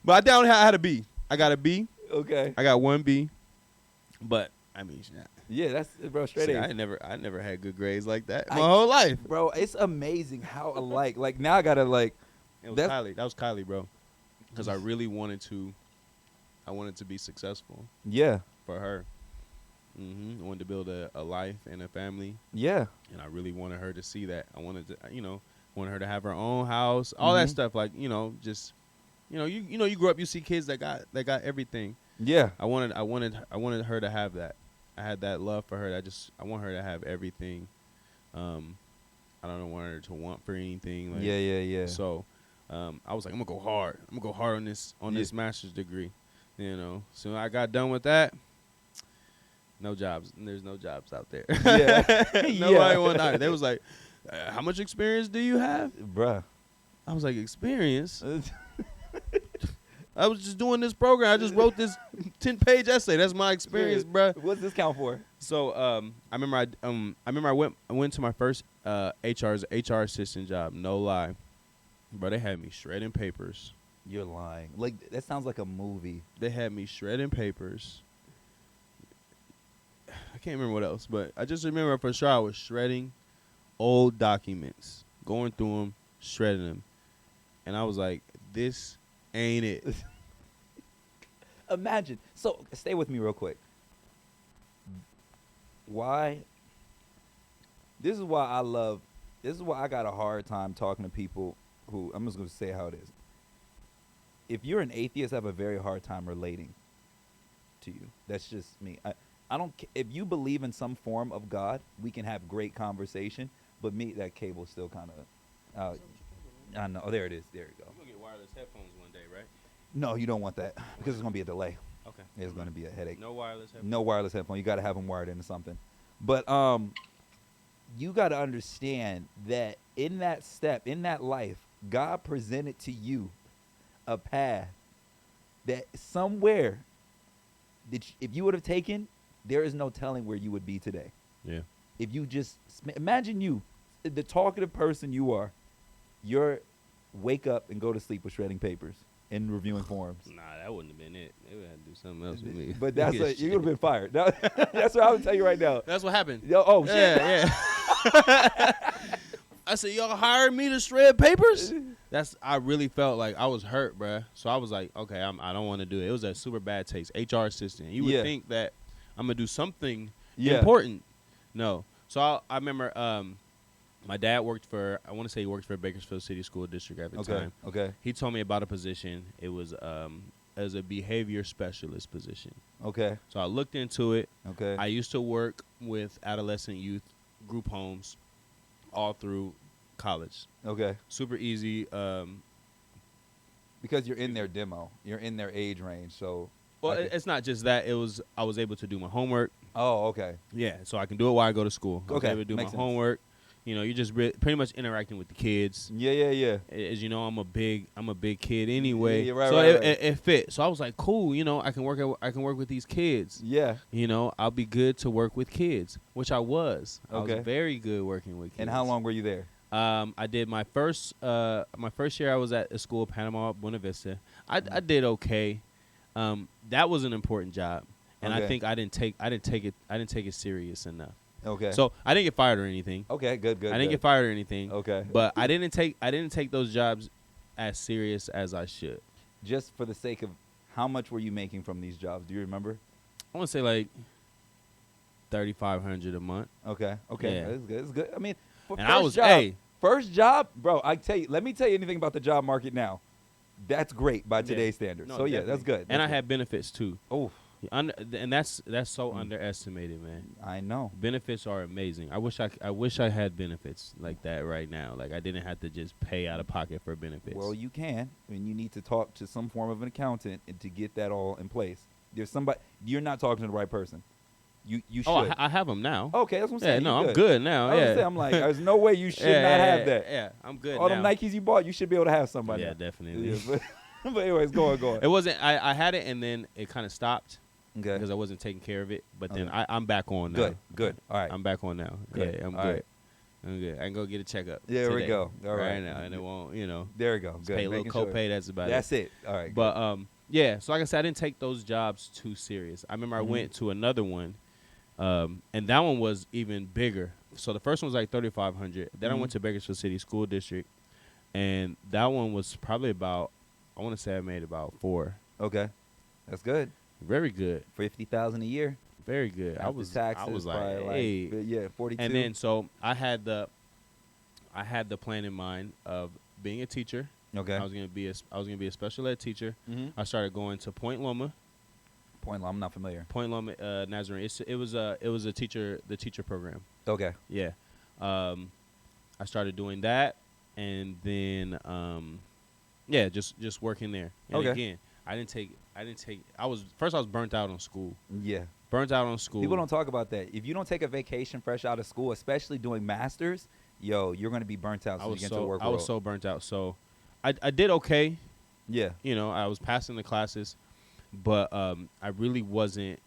But I had a B. I got a B. Okay. I got one B. But I mean, yeah, that's bro. Straight A's. I never had good grades like that my whole life, bro. It's amazing how alike. Like now, I gotta like. It was Kylie. That was Kylie, bro. Because I really wanted to be successful. Yeah. For her. I wanted to build a life and a family. Yeah. And I really wanted her to see that. I wanted to, wanted her to have her own house, all that stuff. Like, just, you grow up, you see kids that got everything. Yeah. I wanted her to have that. I had that love for her. I want her to have everything. I don't want her to want for anything. Like, yeah. So, I was like, I'm gonna go hard. I'm gonna go hard on this master's degree. So I got done with that. No jobs. There's no jobs out there. Yeah. Nobody wanted to hire. They was like, how much experience do you have? Bruh. I was like, experience? I was just doing this program. I just wrote this 10-page essay. That's my experience, bruh. What's this count for? So I remember I went to my first HR assistant job. No lie. Bro, they had me shredding papers. You're lying. Like, that sounds like a movie. They had me shredding papers. I can't remember what else, but I just remember for sure I was shredding old documents, going through them, shredding them. And I was like, this ain't it. Imagine. So, stay with me real quick. Why? This is why I got a hard time talking to people who, I'm just going to say how it is. If you're an atheist, I have a very hard time relating to you. That's just me. I don't. If you believe in some form of God, we can have great conversation. But me, that cable's still kind of. I know. Oh, there it is. There you go. You're gonna get wireless headphones one day, right? No, you don't want that because it's gonna be a delay. Okay. It's gonna be a headache. No wireless headphones. No wireless headphone. You got to have them wired into something. But you got to understand that in that step, in that life, God presented to you a path that somewhere that if you would have taken, there is no telling where you would be today. Yeah. If you just imagine you, the talkative person you are, you're wake up and go to sleep with shredding papers and reviewing forums. Nah, that wouldn't have been it. They would have to do something else with me. But that's you would have been fired. That's what I would tell you right now. That's what happened. Yo, oh shit. Yeah. I said, y'all hired me to shred papers? I really felt like I was hurt, bruh. So I was like, okay, I don't want to do it. It was a super bad taste. HR assistant. You would think that I'm going to do something important. No. So I remember my dad worked for, I want to say he worked for Bakersfield City School District at the time. Okay. He told me about a position. It was as a behavior specialist position. Okay. So I looked into it. Okay. I used to work with adolescent youth group homes all through college. Okay. Super easy. Because you're in their demo. You're in their age range. So. Well, it's not just that. I was able to do my homework. Oh, okay. Yeah, so I can do it while I go to school. I was Okay, able to do my makes sense. homework. You know, you're just pretty much interacting with the kids. Yeah. As you know, I'm a big kid anyway. Yeah, right, so right. It fit. So I was like, cool. You know, I can work with these kids. Yeah. You know, I'll be good to work with kids, which I was. Okay. I was very good working with kids. And how long were you there? I did my first year I was at a school, Panama Buena Vista. I did okay. That was an important job, and I think I didn't take it serious enough. Okay. So I didn't get fired or anything. Okay, good. I didn't get fired or anything. Okay. But I didn't take those jobs as serious as I should. Just for the sake of how much were you making from these jobs? Do you remember? I want to say like $3,500 a month. Okay. Yeah. That's good. It's good. I mean, for And first I was job, first job, bro. Let me tell you anything about the job market now. That's great by today's standards. No, so yeah, definitely. that's good. And I had benefits too. Oh, And that's so underestimated, man. I know. Benefits are amazing. I wish I had benefits like that right now. Like I didn't have to just pay out of pocket for benefits. Well, you can, and you need to talk to some form of an accountant to get that all in place. There's somebody. You're not talking to the right person. You should. Oh, I have them now. Okay, that's what I'm saying. Yeah, no, You I'm good now. I'm like, there's no way you should not have that. Yeah, I'm good All now. them Nikes you bought, you should be able to have somebody. Yeah, definitely. Yeah, but anyways, go on. It wasn't. I had it and then it kind of stopped Okay. because I wasn't taking care of it. But then Okay. I'm back on now. Good. All right. I'm back on now. Good. Yeah, I'm All good. right. I'm good. I can go get a checkup. There we today, go. All right. now, and it won't. There we go. Good. Pay a little Making sure. copay. That's about That's it. it. All right. But yeah. So like I said, I didn't take those jobs too serious. I remember I went to another one, and that one was even bigger. So the first one was like $3,500. Then I went to Bakersfield City School District, and that one was probably about. I want to say I made about $4,000. Okay. That's good. Very good. $50,000 a year. Very good. After taxes, I was probably like, hey. yeah, 42. And then so I had the plan in mind of being a teacher. Okay. I was gonna be a special ed teacher. Mm-hmm. I started going to Point Loma. I'm not familiar. Point Loma, Nazarene. It was the teacher program. Okay. Yeah. I started doing that, and then just working there. And Okay. again, I was burnt out on school. Yeah. Burnt out on school. People don't talk about that. If you don't take a vacation fresh out of school, especially doing masters, you're going to be burnt out. I was you get to work. I was so burnt out. So I did okay. Yeah. You know, I was passing the classes, but I really wasn't.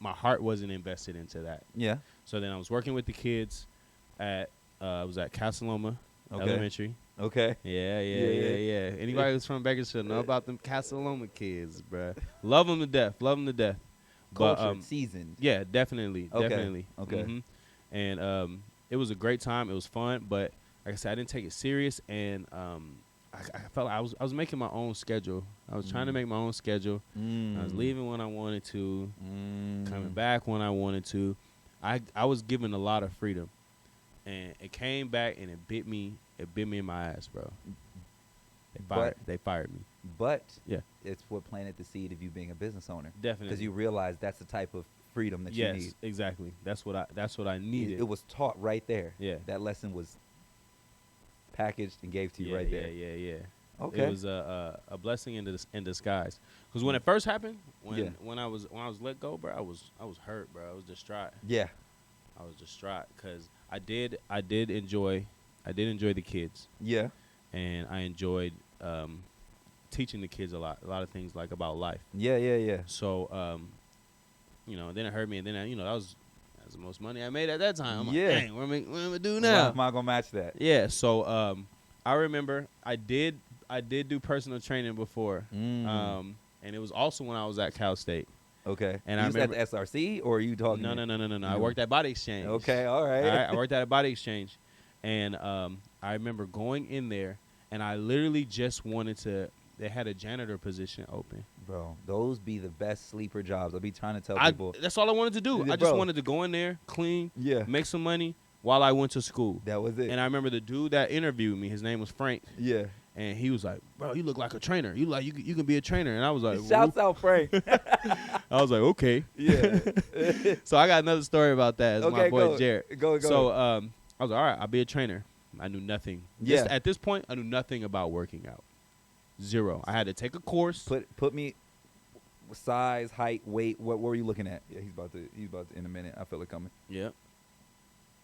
My heart wasn't invested into that. Yeah. So then I was working with the kids I was at Casa Loma Elementary. Okay. Yeah. Anybody who's from Bakersfield know about them Casa Loma kids, bruh. Love them to death. Cultured, seasoned. Yeah, definitely. Okay. Definitely. Okay. Mhm. And it was a great time. It was fun, but like I said, I didn't take it serious, and I felt like I was making my own schedule. I was trying to make my own schedule. I was leaving when I wanted to, coming back when I wanted to. I was given a lot of freedom, and it came back and it bit me in my ass, bro. They fired me. But Yeah. it's what planted the seed of you being a business owner. Definitely. Because you realize that's the type of freedom that you need. Yes, exactly. That's what I needed. It was taught right there. Yeah. That lesson was packaged and gave to you right there. Yeah. Okay. It was a blessing in disguise. Because when it first happened, when I was let go, bro, I was hurt, bro. I was distraught. Yeah. I was distraught because I did enjoy the kids. Yeah. And I enjoyed teaching the kids a lot of things like about life. Yeah. So then it hurt me, and then that was the most money I made at that time. I'm Yeah. like, dang, what am I gonna do Well, now? am I gonna match that? Yeah. So I remember I did do personal training before, and it was also when I was at Cal State. Okay. And you I was remember at the SRC, or are you talking? No. I worked at Body Exchange. Okay. All right. I worked at a Body Exchange, and I remember going in there, and I literally just wanted to. They had a janitor position open. Bro, those be the best sleeper jobs. I'll be trying to tell people. That's all I wanted to do. Yeah, I just bro. wanted to go in there, clean, Yeah. make some money while I went to school. That was it. And I remember the dude that interviewed me. His name was Frank. Yeah. And he was like, "Bro, you look like a trainer. You can be a trainer." And I was like, Shouts out, Frank. I was like, okay. Yeah. So I got another story about that. It's my boy Jared. Go. So I was like, all right, I'll be a trainer. I knew nothing. Yeah. At this point, I knew nothing about working out. Zero. I had to take a course. Put me size, height, weight. What were you looking at? Yeah, he's about to in a minute. I feel it coming. Yeah.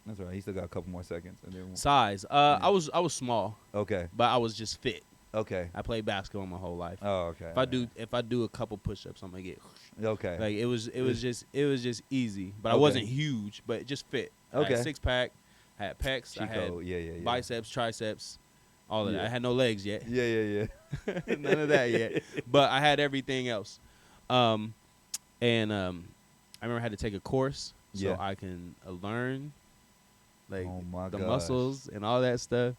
That's right. He still got a couple more seconds. And then Size. I was small, okay. but I was just fit. Okay. I played basketball my whole life. Oh, okay. If I do a couple push-ups, I'm gonna get Okay. like it was just easy. But I Okay. wasn't huge, but it just fit. I Okay. had 6-pack, I had pecs, I had yeah. biceps, triceps, all of Yeah. that. I had no legs yet. Yeah. None of that yet. But I had everything else. I remember I had to take a course so Yeah. I can learn like Oh my the gosh. muscles and all that stuff.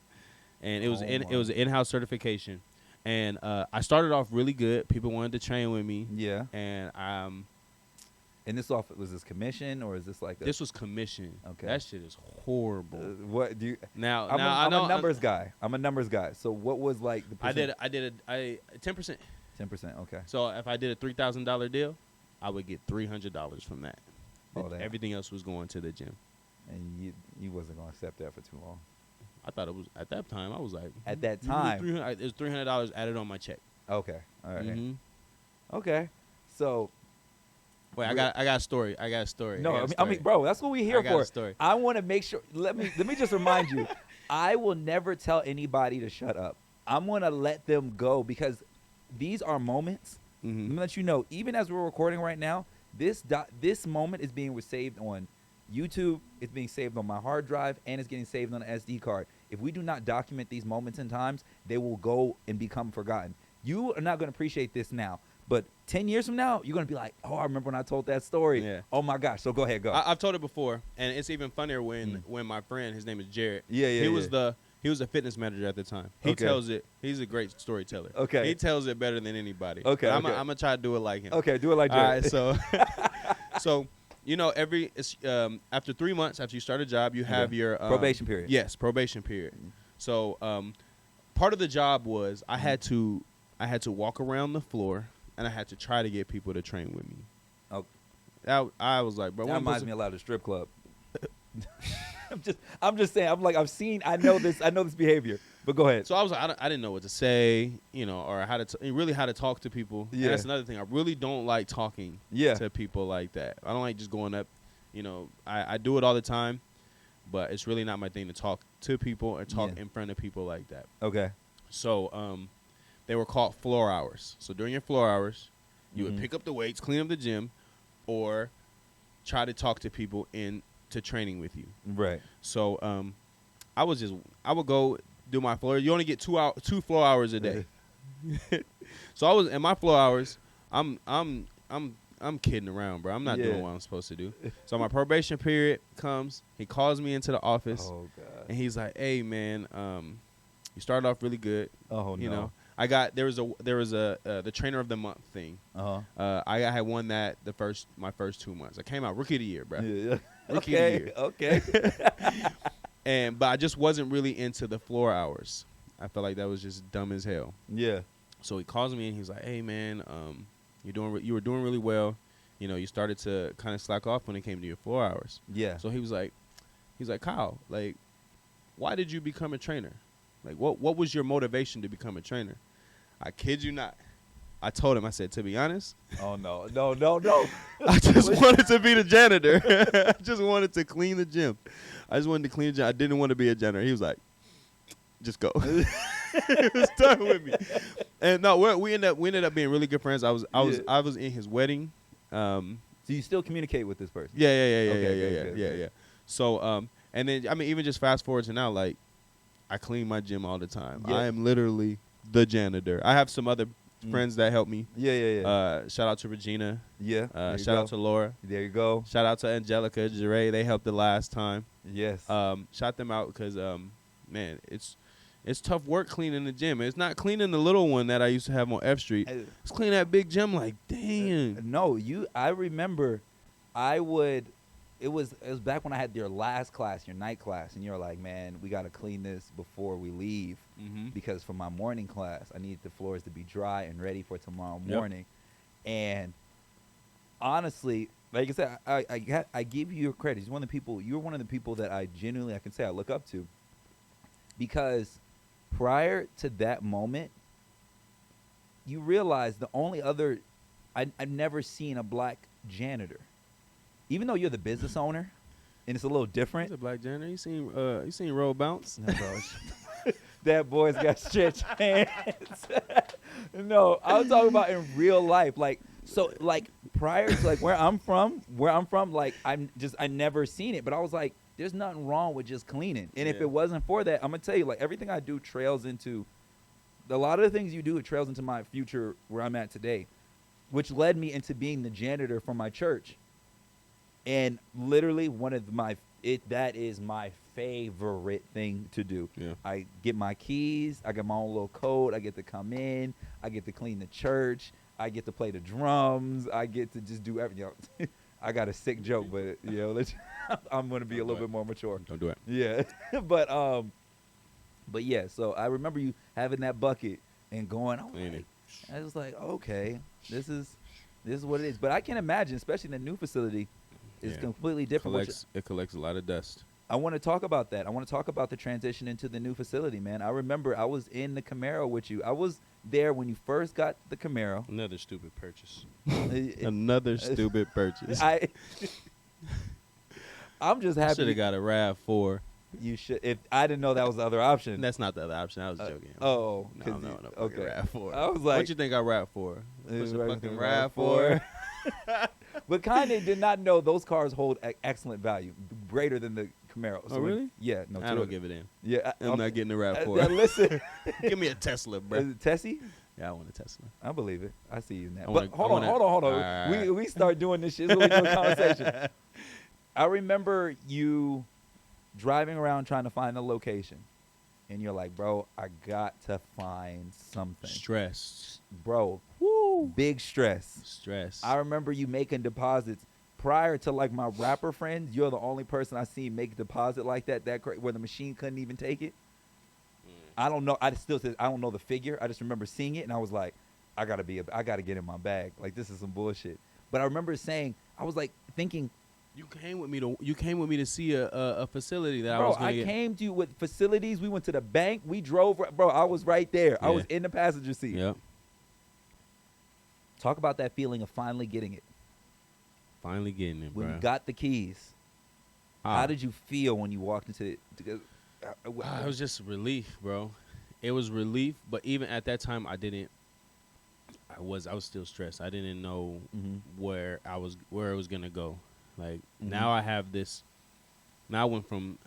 And it was Oh it my. was an in-house certification. And I started off really good. People wanted to train with me. Yeah. And And was this commission or is this like this was commission. Okay. That shit is horrible. what do you? Now I'm a numbers guy. I'm a numbers guy. So what was like the? I did 10%. 10%. Okay. So if I did a $3,000 deal, I would get $300 from that. Oh, damn. Everything else was going to the gym. And you wasn't gonna accept that for too long. I thought it was at that time. I was like, At that "You get time. 300 it was $300 added on my check. Okay. All right. Mhm. Okay. So. Wait, I got a story. I got a story. No, I mean, bro, that's what we're here I got for. a story. I want to make sure. Let me just remind you. I will never tell anybody to shut up. I'm gonna let them go because these are moments. Let me let you know. Even as we're recording right now, this moment is being saved on YouTube. It's being saved on my hard drive, and it's getting saved on an SD card. If we do not document these moments and times, they will go and become forgotten. You are not going to appreciate this now, but 10 years from now, you're going to be like, oh, I remember when I told that story. Yeah. Oh, my gosh. So go ahead, go. I've told it before, and it's even funnier when my friend, his name is Jared. Yeah. He was a fitness manager at the time. He Okay. tells it. He's a great storyteller. Okay. He tells it better than anybody. Okay, But I'm okay. gonna try to do it like him. Okay, do it like All Jared. right. So, after 3 months after you start a job, you have Okay. your Probation period. Yes, probation period. So, part of the job was I had to walk around the floor and I had to try to get people to train with me. Oh. I was like, bro, That when reminds me a lot of the strip club. I'm just saying. I'm like, I know this behavior. But go ahead. So I was like, I didn't know what to say, or how to talk to people. Yeah. And that's another thing. I really don't like talking Yeah. to people like that. I don't like just going up. I do it all the time, but it's really not my thing to talk to people or talk Yeah. in front of people like that. Okay. So they were called floor hours. So during your floor hours, you would Mhm. pick up the weights, clean up the gym, or try to talk to people into training with you. Right. So I would go do my floor. You only get 2 floor hours a day. So I was in my floor hours. I'm kidding around, bro. I'm not Yeah. doing what I'm supposed to do. So my probation period comes. He calls me into the office, Oh God. and he's like, "Hey, man, you started off really good. Oh You no. know, there was a the trainer of the month thing. I had won that my first 2 months. I came out rookie of the year, bro. Yeah. Rookie of the year. Okay. But I just wasn't really into the floor hours. I felt like that was just dumb as hell. Yeah. So he calls me and he's like, "Hey, man, you were doing really well. You started to kind of slack off when it came to your floor hours." Yeah. So he's like, "Kyle, like, why did you become a trainer? Like, what was your motivation to become a trainer?" I kid you not. I told him, I said, to be honest, Oh no. I just wanted to be the janitor. I just wanted to clean the gym. I just wanted to clean the gym. I didn't want to be a janitor. He was like, just go. He was done with me. And no, we ended up being really good friends. I was in his wedding. So you still communicate with this person? Yeah. Okay, good. So and then I mean even just fast forward to now, like I clean my gym all the time. Yeah. I am literally the janitor. I have some other friends that help me. Yeah. Shout out to Regina. Yeah. Shout out to Laura. There you go. Shout out to Angelica, Jeray. They helped the last time. Yes. Shout them out because man, it's tough work cleaning the gym. It's not cleaning the little one that I used to have on F Street. It's cleaning that big gym. Like, dang. No, I remember it was back when I had your last class, your night class, and you were like, man, we got to clean this before we leave because for my morning class, I need the floors to be dry and ready for tomorrow morning. And honestly, like I said, I give you your credit. You're one of the people that I genuinely, I can say I look up to, because prior to that moment, you realize the only other, I've never seen a black janitor. Even though you're the business owner, and it's a little different. He's a black janitor. You seen Roll Bounce? No, bro. That boy's got stretched hands. No, I was talking about in real life. Like, so, like, prior to, like, where I'm from, like, I never seen it. But I was like, there's nothing wrong with just cleaning. And if Yeah. it wasn't for that, I'm going to tell you, like, everything I do trails into, a lot of the things you do, it trails into my future where I'm at today, which led me into being the janitor for my church. And literally that is my favorite thing to do. Yeah. I get my keys, I get my own little code, I get to come in, I get to clean the church, I get to play the drums, I get to just do everything. You know, I got a sick joke, but I'm going to be a little bit more mature. Don't do it. Yeah. But yeah, so I remember you having that bucket and going, I was like, okay, this is what it is. But I can imagine, especially in the new facility, it's completely different. It collects a lot of dust. I want to talk about that. I want to talk about the transition into the new facility, man. I remember I was in the Camaro with you. I was there when you first got the Camaro. Another stupid purchase. Another stupid purchase. I'm just happy. Should have got a RAV4. You should. If I didn't know that was the other option. That's not the other option. I was joking. Oh, no, okay. RAV4. I was like, what you think I RAV4? Push a fucking RAV4. RAV4. But Kanye did not know those cars hold excellent value, greater than the Camaro. Oh, really? Yeah. No, I don't give it in. Yeah, I'm not getting a RAV4. Listen, give me a Tesla, bro. is it Tessie? Yeah, I want a Tesla. I believe it. I see you in that. Hold on. right. We start doing this shit. This is what we do in conversation. I remember you driving around trying to find a location, and you're like, bro, I got to find something. Stress. Bro, big stress. I remember you making deposits prior to, like, my rapper friends. You're the only person I seen make a deposit like that where the machine couldn't even take it. I don't know. I don't know the figure. I just remember seeing it, and I was like, I gotta get in my bag. Like, this is some bullshit. But I remember saying, I was like thinking, you came with me to see a facility that bro, I was going to get. came to you with facilities. We went to the bank. We drove. Bro, I was right there. Yeah. I was in the passenger seat. Yep. Talk about that feeling of finally getting it. Finally getting it, bro. When you got the keys, how did you feel when you walked into it? It was just relief, bro. It was relief, but even at that time, I was still stressed. I didn't know where it was gonna go. Like, now I have this. Now I went from,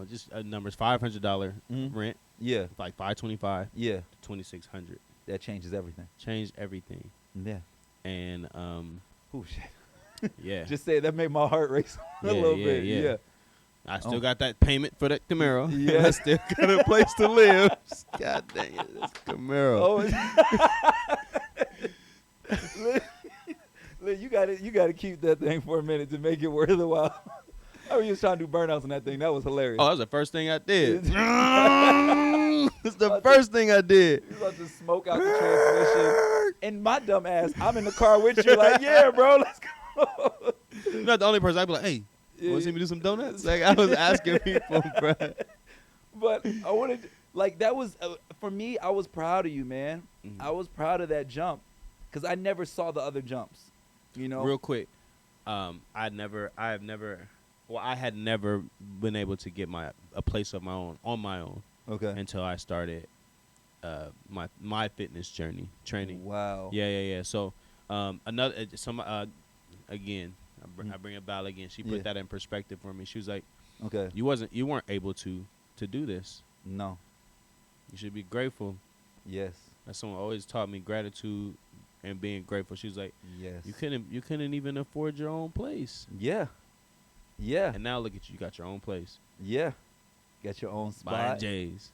just numbers $500 rent. Yeah. Like $525. Yeah. To $2,600. That changes everything. Changed everything. Yeah. And oh shit. Yeah. Just say that made my heart race a little bit. Yeah. I still got that payment for that Camaro. Yeah. I still got a place to live. God dang it, this Camaro. Look, you got to keep that thing for a minute to make it worth the while. I was just trying to do burnouts on that thing. That was hilarious. Oh, that was the first thing I did. That's the first thing I did. You about to smoke out the transmission. And my dumb ass, I'm in the car with you like, yeah, bro, let's go. You're not the only person. I'd be like, hey, want to see me do some donuts? Like, I was asking people, bro. But I wanted, like, that was, for me, I was proud of you, man. I was proud of that jump because I never saw the other jumps, Real quick, I had never been able to get a place of my own on my own. Okay. Until I started my fitness journey training. Wow. Yeah. So again, I bring it back again. She put that in perspective for me. She was like, okay, you weren't able to do this. No. You should be grateful. Yes. That's someone always taught me gratitude and being grateful. She was like, yes. You couldn't even afford your own place. Yeah. Yeah. And now look at you got your own place. Yeah. Got your own spot. Buying J's.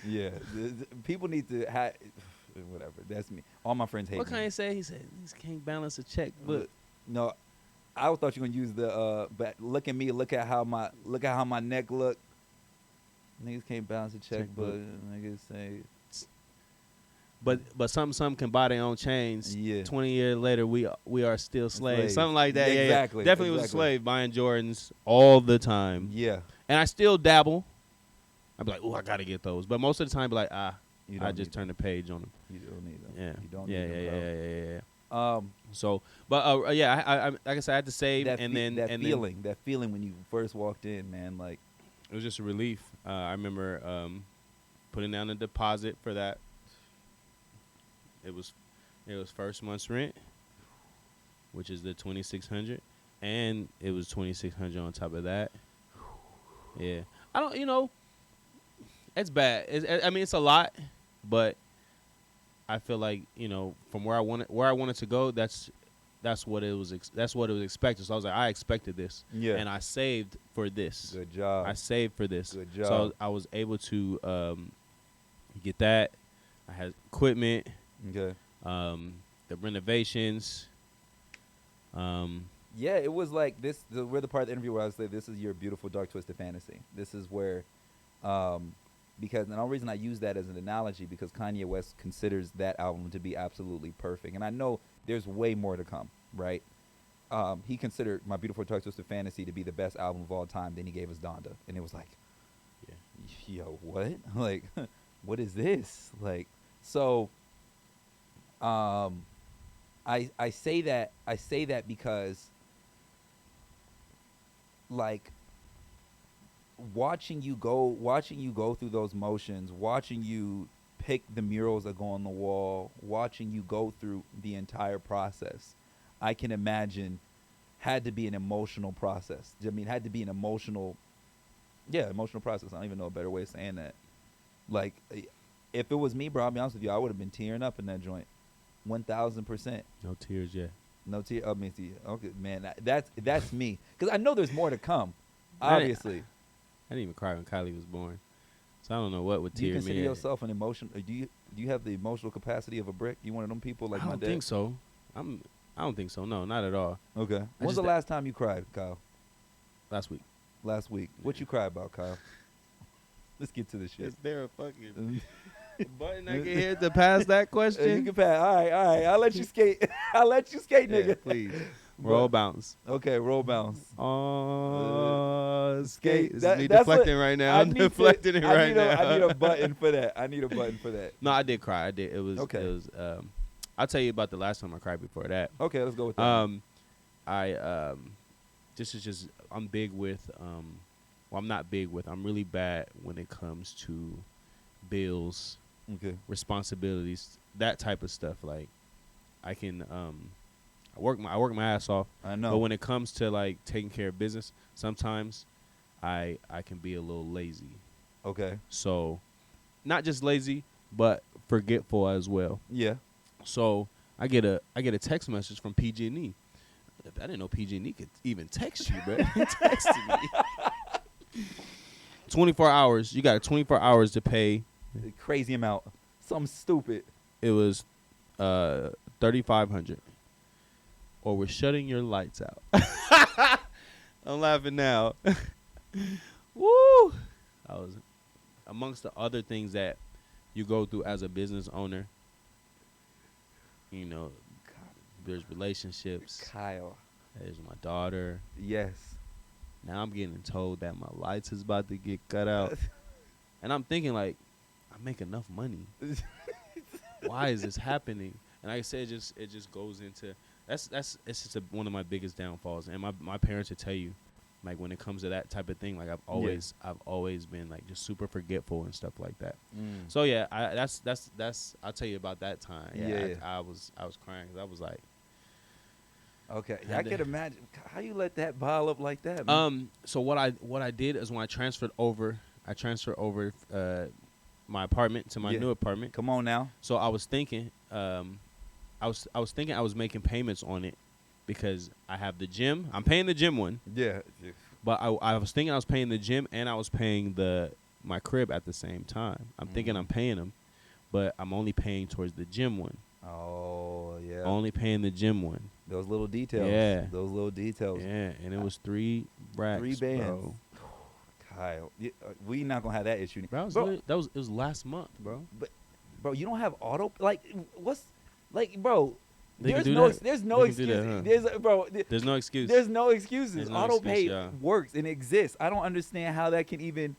Yeah. People need to have whatever. That's me. All my friends hate me. What Kanye say? He said, "Niggas can't balance a checkbook." No, I thought you were gonna use the. But look at me. Look at how my neck look. Niggas can't balance a checkbook. Niggas say. But some can buy their own chains. Yeah. 20 years later, we are still slaves. Something like that. Yeah, Yeah, exactly. Definitely was a slave buying Jordans all the time. Yeah. And I still dabble. I'd be like, oh, I gotta get those. But most of the time, I'd be like, I just turn the page on them. You don't need them. Yeah. You don't need them. Yeah. So, but yeah, I like I said, I had to save, that and fe- then that and feeling, that feeling when you first walked in, man, like, then it was just a relief. I remember putting down a deposit for that. It was first month's rent, which is the $2,600, and it was $2,600 on top of that. Yeah, I don't, it's bad. I mean, it's a lot, but I feel like from where I wanted to go, that's what it was. That's what it was expected. So I was like, I expected this, yeah, and I saved for this. good job. I saved for this. Good job. So I was able to get that. I had equipment, Okay. the renovations. Yeah, it was like this. We're the part of the interview where I was like, "This is your beautiful, dark, twisted fantasy." This is where, because the only reason I use that as an analogy because Kanye West considers that album to be absolutely perfect, and I know there's way more to come, right? He considered My Beautiful, Dark, Twisted Fantasy to be the best album of all time. Then he gave us Donda, and it was like, yo, what? Like, what is this? Like, so, I say that because, like, watching you go through those motions, watching you pick the murals that go on the wall, watching you go through the entire process, I can imagine had to be an emotional process. I mean, had to be an emotional process. I don't even know a better way of saying that. Like, if it was me, bro, I'll be honest with you, I would have been tearing up in that joint, 1,000%. No tears yet. No tear. I mean, okay, man, that's me. Because I know there's more to come. I didn't- Obviously, I didn't even cry when Kylie was born, so I don't know what would do you tear consider me. yourself an emotion? Do you have the emotional capacity of a brick? You one of them people like I my don't dad? think so. I don't think so. No, not at all. Okay. When's the just- last time you cried, Kyle? Last week. Last week. What you cry about, Kyle? Let's get to the shit. Is there a fucking button I can hit to pass that question? You can pass. All right. I'll let you skate. I'll let you skate, Yeah, nigga. please. Roll bounce. Okay, roll bounce. Skate. This That- is me that's what- deflecting right now. I'm need deflecting it right now. I need a button for that. No, I did cry. I did. It was. Okay. It was. I'll tell you about the last time I cried before that. Okay, let's go with that. This is just. I'm big with. Well, I'm not big with. I'm really bad when it comes to bills, Okay. responsibilities, that type of stuff. Like, I can. I work my ass off. I know. But when it comes to like taking care of business, sometimes I can be a little lazy. Okay. So, not just lazy, but forgetful as well. Yeah. So I get a text message from PG&E. I didn't know PG&E could even text you, bro. He texted me. 24 hours. You got 24 hours to pay. Crazy amount. Something stupid. It was $3,500. Or we're shutting your lights out. I'm laughing now. Woo! I was amongst the other things that you go through as a business owner. There's relationships. Kyle. There's my daughter. Yes. Now I'm getting told that my lights is about to get cut out. And I'm thinking, like, I make enough money. Why is this happening? And like I said, it just goes into it's just one of my biggest downfalls. And my parents would tell you, like, when it comes to that type of thing, like I've always been like just super forgetful and stuff like that. So yeah, that's I'll tell you about that time. Yeah. I was crying 'cause I was like, Okay. Yeah, I can imagine how you let that pile up like that, man. So what I did is when I transferred over my apartment to my new apartment. Come on now. So I was thinking, I was thinking I was making payments on it because I have the gym. I'm paying the gym one. Yeah. But I was thinking I was paying the gym and I was paying my crib at the same time. I'm thinking I'm paying them, but I'm only paying towards the gym one. Oh, yeah. Only paying the gym one. Those little details. Yeah. Those little details. Yeah, and it was 3 racks. 3 bands. Bro. Kyle, we not gonna have that issue. Bro, it was last month, bro. But bro, you don't have auto what's like, bro? They can There's do no that? there's no They can excuse. do that, huh? There's no excuse. There's no excuses. There's no Auto excuse, pay y'all. works and exists. I don't understand how that can even.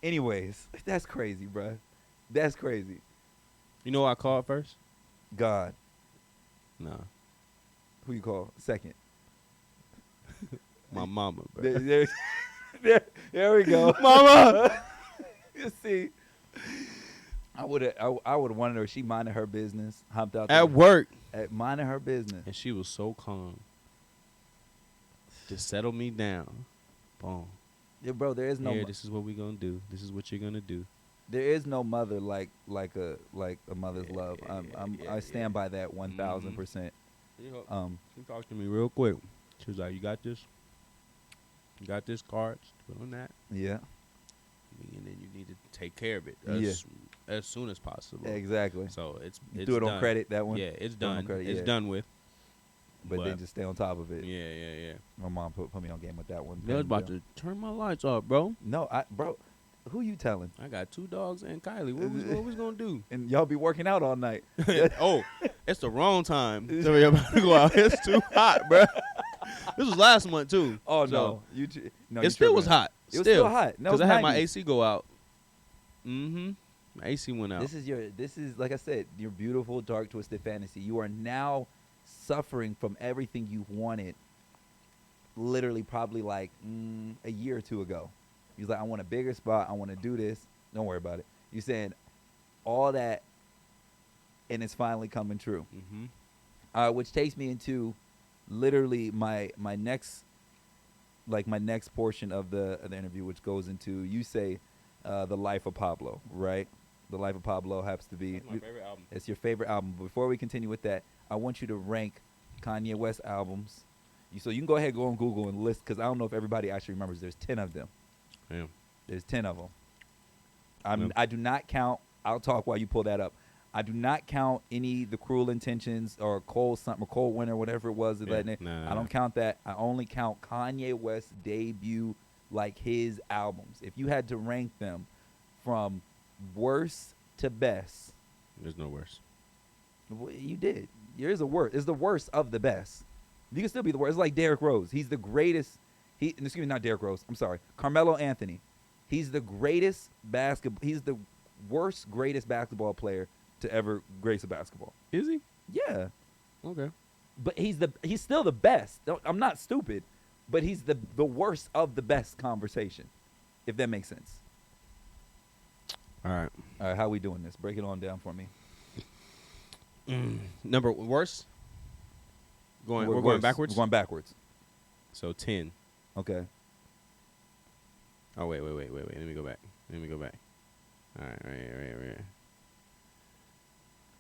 Anyways, that's crazy, bro. That's crazy. You know what I called first? God. Nah, Who you call second? my mama, bro. There we go. Mama. You see, I would have wanted her. She minded her business, hopped out At work, at minding her business. and she was so calm. Just settle me down. Boom. Yeah, bro, there is no Here, this is what we gonna do. This is what you're gonna do. there is no mother like a mother's love. I stand by that 1,000%. She talked to me real quick. She was like, "You got this. You got this cards. Put on that, Yeah, and then you need to take care of it as soon as possible." exactly. So it's Do it on done. credit, that one. Yeah, it's Do it on done. credit, It's yeah. done with. But then just stay on top of it. Yeah. My mom put me on game with that one. They was about to turn my lights off, bro. No, bro, who you telling? I got 2 dogs and Kylie. What was gonna do? And y'all be working out all night. Oh, it's the wrong time. So we're about to go out. It's too hot, bro. This was last month too. Oh So no, it still was hot. It was still hot. No, because I it's had my 90s. AC go out. My AC went out. This is like I said, your beautiful dark twisted fantasy. You are now suffering from everything you wanted. Literally, probably like a year or 2 ago. He's like, I want a bigger spot. I want to do this. Don't worry about it. You saying all that, and it's finally coming true. Which takes me into literally my next portion of the interview, which goes into you say the life of Pablo, right? The life of Pablo happens to be That's my favorite album. It's your favorite album. Before we continue with that, I want you to rank Kanye West albums. So you can go ahead and go on Google and list, because I don't know if everybody actually remembers. There's 10 of them. Yeah. There's 10 of them. Yep. I do not count. I'll talk while you pull that up. I do not count any The Cruel Intentions or Cold Winter, whatever it was. Yeah, I don't count that. I only count Kanye West's debut, like his albums. If you had to rank them from worst to best, There's no worse. you did. Yours a worst. It's the worst of the best. You can still be the worst. It's like Derrick Rose. He's the greatest. Excuse me, not Derrick Rose. I'm sorry. Carmelo Anthony. He's the greatest basketball. He's the worst, greatest basketball player to ever grace a basketball. Is he? Yeah, Okay. but he's still the best. I'm not stupid, but he's the worst of the best conversation, if that makes sense. All right. All right, how we doing this? Break it on down for me. Number worst. We're going worse. backwards. We're going backwards. So 10. Okay. Oh wait. Let me go back. All right, right.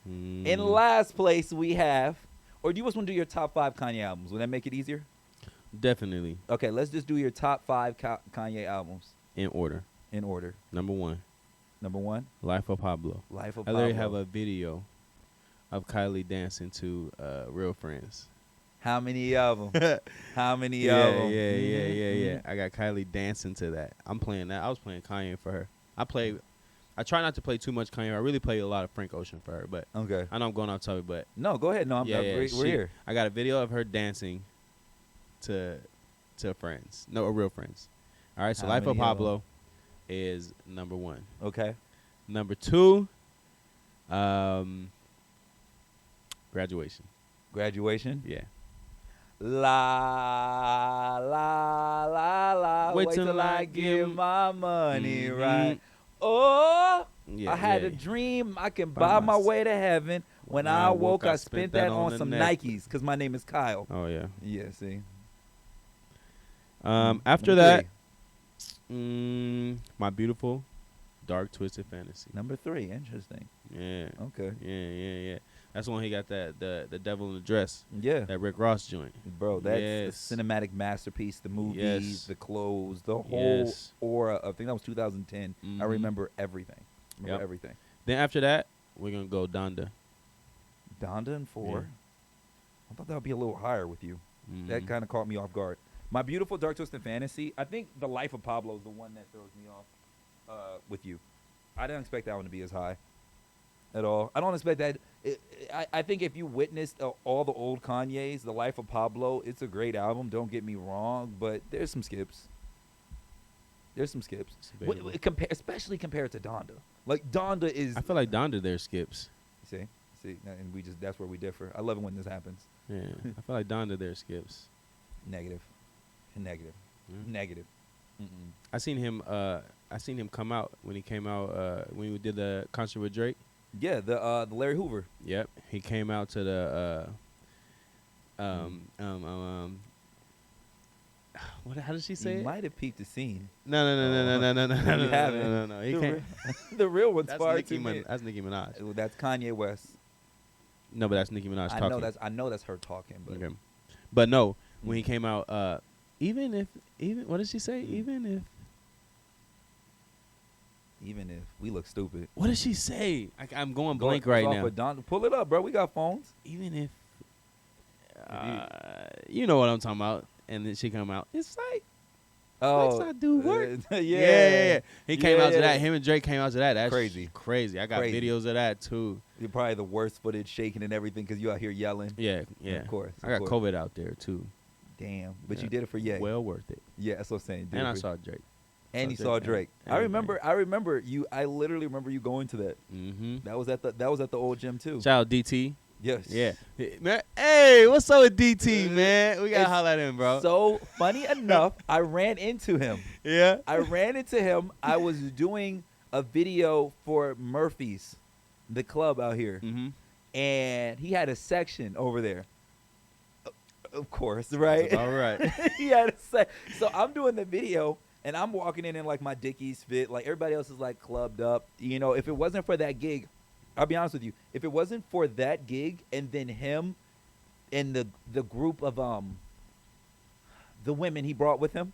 In last place, we have, or do you just want to do your top 5 Kanye albums? Would that make it easier? Definitely Okay, let's just do your top 5 Kanye albums in order. in order. Number 1, Number 1, Life of Pablo. Life of I Pablo. literally have a video of Kylie dancing to Real Friends. How many of them? How many Yeah. of them? I got Kylie dancing to that. I'm playing that. I was playing Kanye for her. I try not to play too much Kanye. I really play a lot of Frank Ocean for her, but Okay. I know I'm going off topic, but No, go ahead. No, we're here. I got a video of her dancing to Friends. No, Real Friends. All right, so How Life of many of 'em? Pablo is number 1. Okay. Number 2, Graduation. Graduation. Yeah. La la la la. Wait Wait till till I I give give- my money Mhm. right. Oh, Yeah, I had yeah. a dream I can Buy buy my myself. way to heaven. When I woke, I spent that on the some neck. Nikes because my name is Kyle. Oh yeah. Yeah, see. After Number that, 3. My Beautiful Dark Twisted Fantasy. Number 3. Interesting. Yeah. Okay. Yeah. That's when he got the Devil in the Dress, Yeah. that Rick Ross joint. Bro, that's Yes. the cinematic masterpiece, the movies, Yes. the clothes, the whole Yes. aura of, I think that was 2010. I Mhm. remember everything. Yep. Everything. Then after that, we're gonna go Donda. Donda and 4. Yeah. I thought that would be a little higher with you. That Mhm. kind of caught me off guard. My Beautiful Dark Twisted Fantasy, I think The Life of Pablo is the one that throws me off with you. I didn't expect that one to be as high at all. I don't expect that. I think if you witnessed all the old Kanye's, The Life of Pablo, it's a great album. Don't get me wrong, but there's some skips. There's some skips, It's debatable. especially compared to Donda. Like Donda is. I feel like Donda there skips. See, See, and that's where we differ. I love it when this happens. Yeah, I feel like Donda there skips. Negative. Negative. Mm. Negative. Mm-mm. I seen him come out when he came out when we did the concert with Drake. Yeah, the Larry Hoover. Yep, he came out to the what? How did she say You it? might have peeped the scene. No. You haven't. No. He The came. The real one's That's far Nicki too many. That's Nicki Minaj. Well, that's Kanye West. No, but that's Nicki Minaj talking. I know that's her talking, but Okay. But no, when he came out, even if what did she say? Even if we look stupid. what did she say? I'm going Go- blank right off now. of Don, pull it up, bro. We got phones. Even if you know what I'm talking about, and then she come out. It's like let's not do work. Yeah. He came out to Yeah. that. Him and Drake came out to that. That's Crazy. crazy. I got Crazy. videos of that too. You're probably the worst footage, shaking and everything, because you out here yelling. Yeah. Of course. I got of course. COVID out there too. Damn, but Yeah. you did it for Ye. Well worth it. Yeah, that's what I'm saying. Did And it I for- saw Drake. And you saw saw Drake. Drake. And I everything. remember you. I literally remember you going to that. Mm-hmm. That was at the old gym too. Shout out DT. Yes. Yeah. Man, hey, what's up with DT, man? We gotta It's holler at him, bro. So funny enough, I ran into him. yeah. I ran into him. I was doing a video for Murphy's, the club out here, Mm-hmm. and he had a section over there. Of course, right? All right. He had a so I'm doing the video, and I'm walking in like my Dickies fit. Like everybody else is like clubbed up. You know, if it wasn't for that gig, I'll be honest with you. If it wasn't for that gig and then him and the group of the women he brought with him,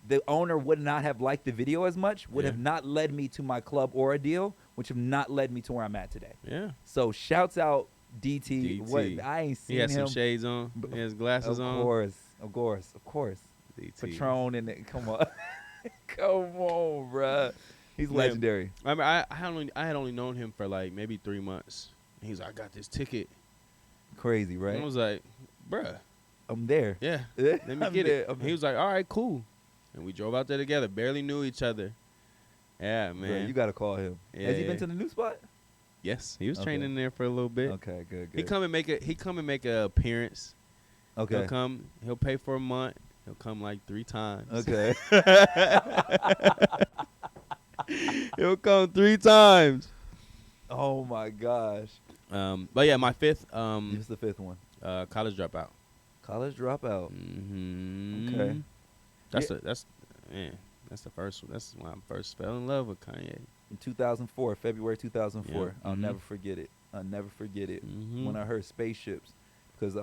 the owner would not have liked the video as much, would Yeah. have not led me to my club or a deal, which have not led me to where I'm at today. Yeah. So shouts out DT. DT. What I ain't seen He had him. some shades on. He has glasses Of on. course. DT. Patron and come on, come on, bruh. He's Yeah. legendary. I mean, I had only known him for like maybe 3 months. And he's like, I got this ticket. Crazy, right? And I was like, bruh, I'm there. yeah, Let let me get it. And he was like, all right, cool. And we drove out there together. Barely knew each other. Yeah, man. You gotta call him. Has he Yeah. been to the new spot? Yes, he was Okay. training there for a little bit. Okay, good. He come and make a appearance. Okay. He'll come. He'll pay for a month. He'll come like 3 times. Okay. He'll come 3 times. Oh my gosh. But yeah, my fifth Here's the fifth one. college dropout. College dropout. Mm-hmm. Okay. That's the first one. That's when I first fell in love with Kanye. In 2004, February 2004. Yeah. I'll Mhm. never forget it. Mhm. When I heard spaceships, because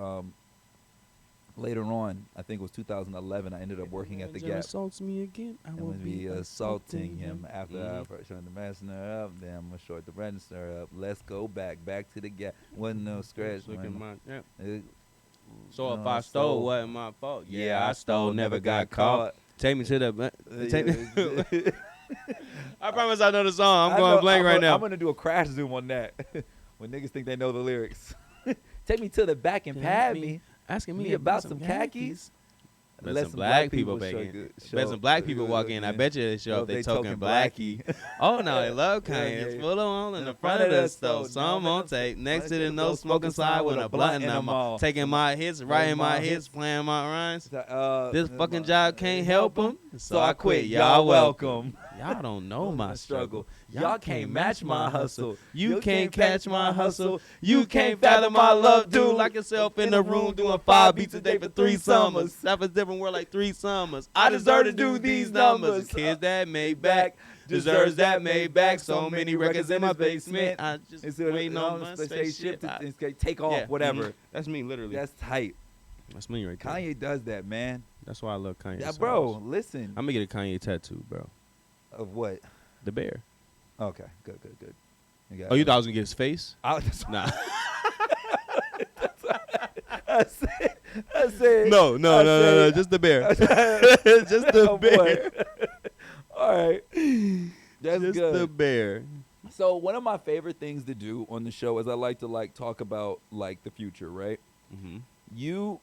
later on, I think it was 2011, I ended up working at the Gap. Assaults me again. I I'm will gonna be assaulting him after I first turned the messenger up. Then I'm gonna short the register up. Let's go back to the Gap. Wasn't no scratch. Look at man. my, yeah. It- So if no, I stole, wasn't my fault. Yeah, I stole, never got caught. Take me to the. Take me. Yeah. I promise I know the song. I'm I going know- blank right now. I'm gonna do a crash zoom on that. When niggas think they know the lyrics. Take me to the back and pad me. Asking Me about some khakis. Bet Let some black people show back in. good- Bet show- some black people walk in. I bet you they show Oh, up. They they token token blackie. Oh no, they love Yeah, Kanye. yeah, It's yeah. full on in the front of the stove. Some on tape. Next to the no smoking side with a blunt in them all. Taking my hits, writing my hits, playing my rhymes. This fucking job can't help them, so I quit. Y'all welcome. Y'all don't know my struggle. Y'all can't match my hustle. You can't catch my hustle. You can't fathom my love. Dude, lock yourself in the room doing 5 beats a day for 3 summers. That was different word like 3 summers. I deserve to do these numbers. Kids that made back deserves that made back. So many records in my basement. I just It's waiting on my spaceship spaceship. to take off, Yeah, whatever. mhm. That's me, literally. That's tight. That's me right there. Kanye does that, man. That's why I love Kanye. Yeah, so bro. much. Listen. I'm gonna get a Kanye tattoo, bro. Of what? The bear. Okay, good. got Oh, you it. thought I was gonna get his face? That's Nah. I said. No. Just the bear. Just the Oh, bear. boy. All right. That's Just good. the bear. So one of my favorite things to do on the show is I like to talk about the future, right? Mm-hmm. You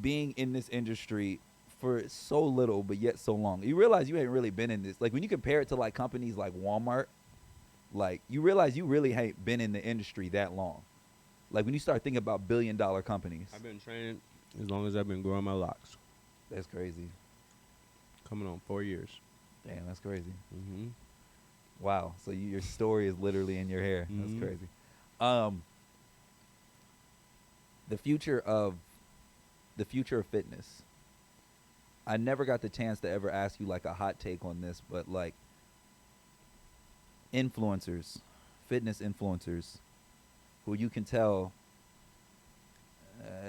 being in this industry for so little but yet so long. You realize you ain't really been in this. Like when you compare it to companies like Walmart, Like, you realize you really ain't been in the industry that long. Like, when you start thinking about billion-dollar companies. I've been training as long as I've been growing my locks. That's crazy. Coming on 4 years. Damn, that's crazy. Mm-hmm. Wow. So your story is literally in your hair. Mhm. That's crazy. The future of fitness. I never got the chance to ever ask you like a hot take on this, but like influencers, fitness influencers, who you can tell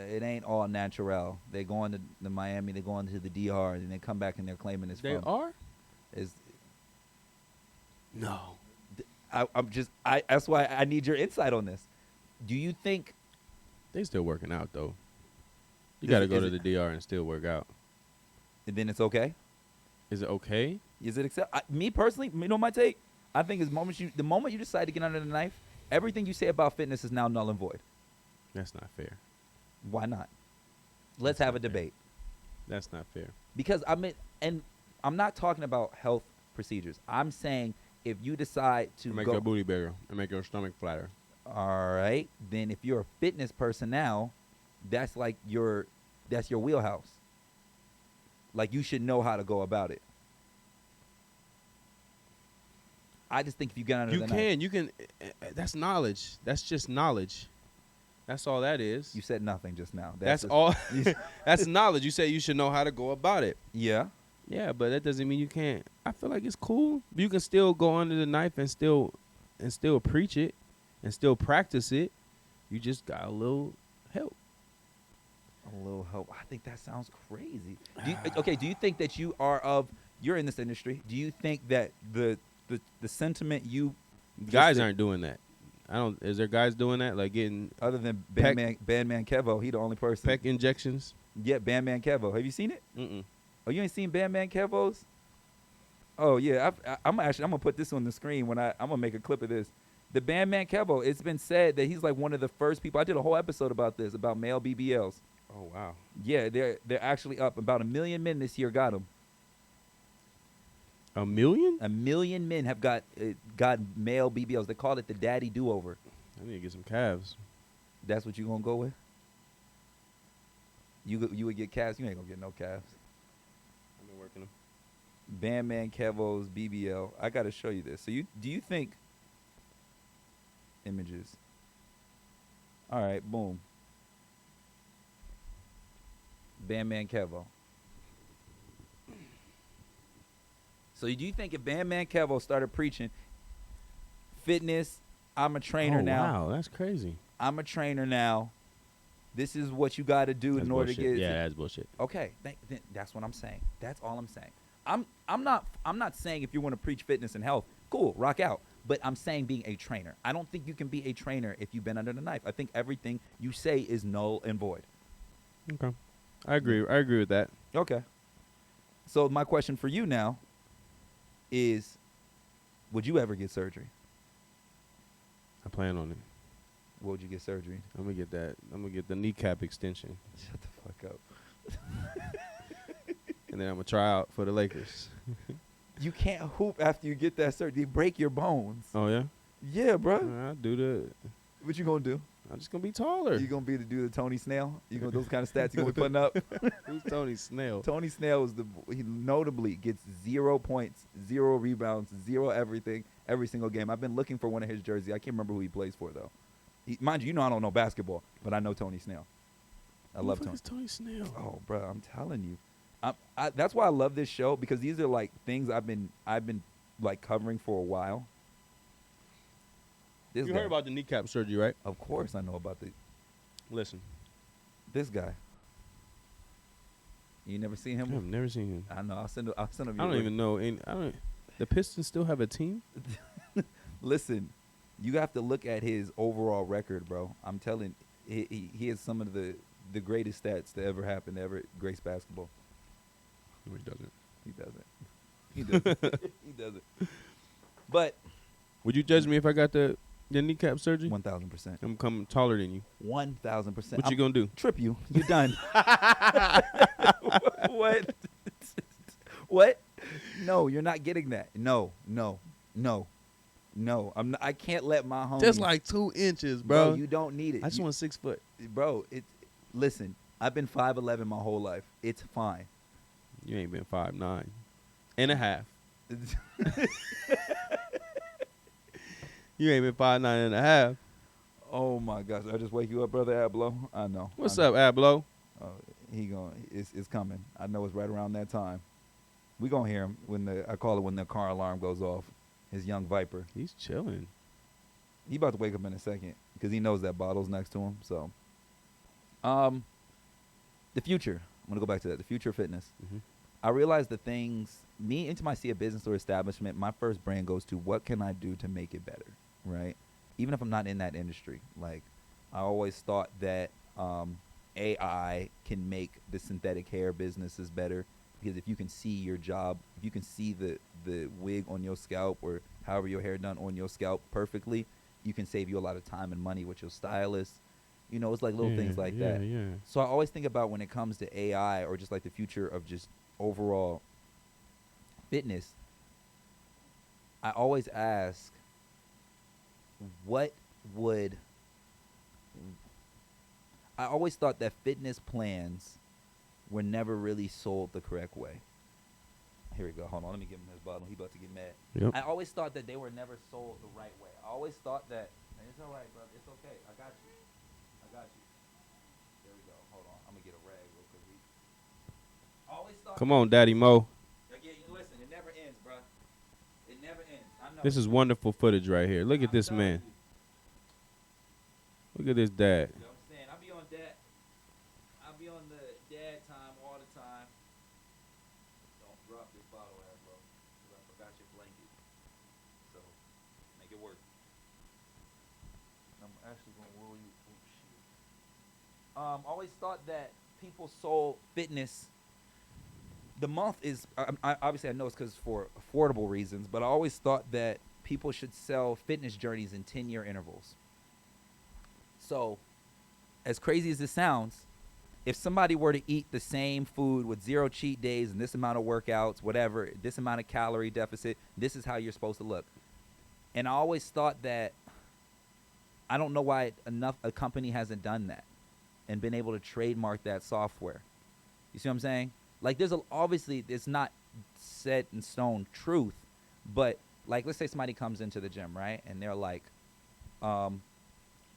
it ain't all natural. They go into the Miami, they go into the DR, and they come back and they're claiming it's They from. are? Is No. that's why I need your insight on this. Do you think They still working out, though. You Is got to it- go is to it- the DR and still work out. then it's okay? Is it okay? Is it me personally, you know my take? I think the moment you decide to get under the knife, everything you say about fitness is now null and void. That's not fair. Why not? Let's That's have a not fair. debate. That's not fair. Because and I'm not talking about health procedures. I'm saying if you decide to Make go, your booty bigger and make your stomach flatter. all right, then if you're a fitness person now, that's like that's your wheelhouse. Like, you should know how to go about it. I just think if you get under the knife, You can. That's knowledge. That's just knowledge. That's all that is. you said nothing just now. That's just- all. That's knowledge. You say you should know how to go about it. Yeah. Yeah, but that doesn't mean you can't. I feel like it's cool. You can still go under the knife and still preach it and still practice it. You just got a little help. A little help. I think that sounds crazy. Do you think that you're in this industry? Do you think that the sentiment you Guys just- aren't doing that. I don't. Is there guys doing that, like getting other than Peck- Bandman Kevo? He the only person. peck injections? Yeah, Bandman Kevo. Have you seen it? Mm-mm. Oh, you ain't seen Bandman Kevo's? Oh yeah, I'm gonna put this on the screen when I'm gonna make a clip of this. The Bandman Kevo. It's been said that he's like one of the first people. I did a whole episode about this, about male BBLs. Oh wow. Yeah, they're actually up. About 1 million men this year got them. 1 million? 1 million men have got male BBLs. They call it the daddy do-over. I need to get some calves. That's what you gonna go with? You would get calves. You ain't gonna get no calves. I've been working them. Bandman Kevo's BBL. I gotta show you this. So do you think images? All right, boom. Bandman Kevo. So do you think if Bandman Kevo started preaching fitness, I'm a trainer now. Wow, that's crazy. I'm a trainer now. This is what you got to do That's in order bullshit. to get. Yeah, that's bullshit. Okay, then that's what I'm saying. That's all I'm saying. I'm not saying if you want to preach fitness and health, cool, rock out. But I'm saying being a trainer. I don't think you can be a trainer if you've been under the knife. I think everything you say is null and void. Okay, I agree. I agree with that. Okay. So my question for you now is, would you ever get surgery? I plan on it. What would you get surgery? I'm gonna get that. I'm gonna get the kneecap extension, Shut the fuck up. and then I'm gonna try out for the Lakers. You can't hoop after you get that surgery. They break your bones. Oh yeah. Yeah, bro. I'll do the. What you gonna do? I'm just gonna be taller. You gonna be to do the Tony Snail? You gonna those kind of stats you gonna be putting up? Who's Tony Snell? Tony Snail he notably gets 0 points, 0 rebounds, 0 everything every single game. I've been looking for one of his jerseys. I can't remember who he plays for though. Mind you, I don't know basketball, but I know Tony Snail. I love Tony. Tony Snell. Oh, bro, I'm telling you, that's why I love this show, because these are like things I've been like covering for a while. This You guy, heard about the kneecap surgery, right? of course, I know about Listen, this guy. You never seen him? I've never seen him. I know. I'll send him. I don't even know. The Pistons still have a team? Listen, you have to look at his overall record, bro. I'm telling, he has some of the greatest stats to ever happen to ever grace basketball. No, he doesn't. He doesn't. He doesn't. He doesn't. But Would you judge me if I got the kneecap surgery? 1,000%. I'm coming taller than you. 1,000%. What you gonna do? Trip you. You done. What? What? No, you're not getting that. No. No, I can't let my homies. Just like 2 inches, bro. You don't need it. I just want 6 foot. Bro, listen, I've been 5'11" my whole life. It's fine. You ain't been 5'9" and a half. You ain't been 5'9" and a half. Oh my gosh! I just wake you up, brother Ablo. I know. What's up, Ablo? It's coming. I know it's right around that time. We gonna hear him when the car alarm goes off. His young viper. He's chilling. He about to wake up in a second because he knows that bottle's next to him. So, the future. I'm gonna go back to that. The future of fitness. Mm-hmm. I realize the things. Me, anytime I see a business or establishment, my first brain goes to what can I do to make it better, right? Even if I'm not in that industry. Like, I always thought that AI can make the synthetic hair businesses better because if you can see your job, if you can see the wig on your scalp or however your hair done on your scalp perfectly, you can save you a lot of time and money with your stylist. You know, it's like little things like that. Yeah. So I always think about when it comes to AI or just like the future of just overall fitness, I always ask, I always thought that fitness plans were never really sold the correct way. Here we go. Hold on. Let me give him his bottle. He about to get mad. Yep. I always thought that they were never sold the right way. I always thought that, and it's all right, brother. It's okay. I got you. There we go. Hold on. I'm going to get a rag real quick. I always thought. Come on, Daddy Mo. Yeah, listen, it never ends, bro. It never ends. I know. This is wonderful footage right here. Look at this man. Look at this dad. You know what I'm saying? I'll be on the dad time all the time. Don't drop this bottle, bro. Because I forgot your blanket. So, make it work. I'm actually going to roll you. Oh, shit. Always thought that people sold fitness. The month is, obviously I know it's because for affordable reasons, but I always thought that people should sell fitness journeys in 10-year intervals. So, as crazy as this sounds, if somebody were to eat the same food with 0 cheat days and this amount of workouts, whatever, this amount of calorie deficit, this is how you're supposed to look. And I always thought that, I don't know why a company hasn't done that and been able to trademark that software. You see what I'm saying? Like, obviously, it's not set in stone truth, but, like, let's say somebody comes into the gym, right? And they're like,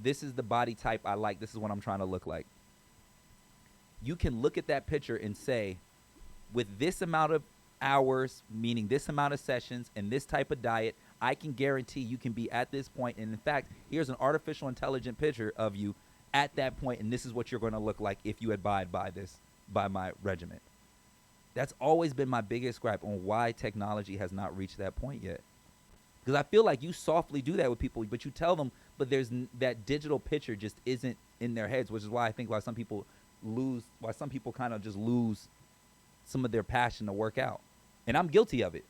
this is the body type I like. This is what I'm trying to look like. You can look at that picture and say, with this amount of hours, meaning this amount of sessions and this type of diet, I can guarantee you can be at this point. And in fact, here's an artificial intelligent picture of you at that point, and this is what you're going to look like if you abide by my regimen. That's always been my biggest gripe on why technology has not reached that point yet. Because I feel like you softly do that with people, but you tell them, but there's that digital picture just isn't in their heads, which is why I think why some people kind of just lose some of their passion to work out. And I'm guilty of it.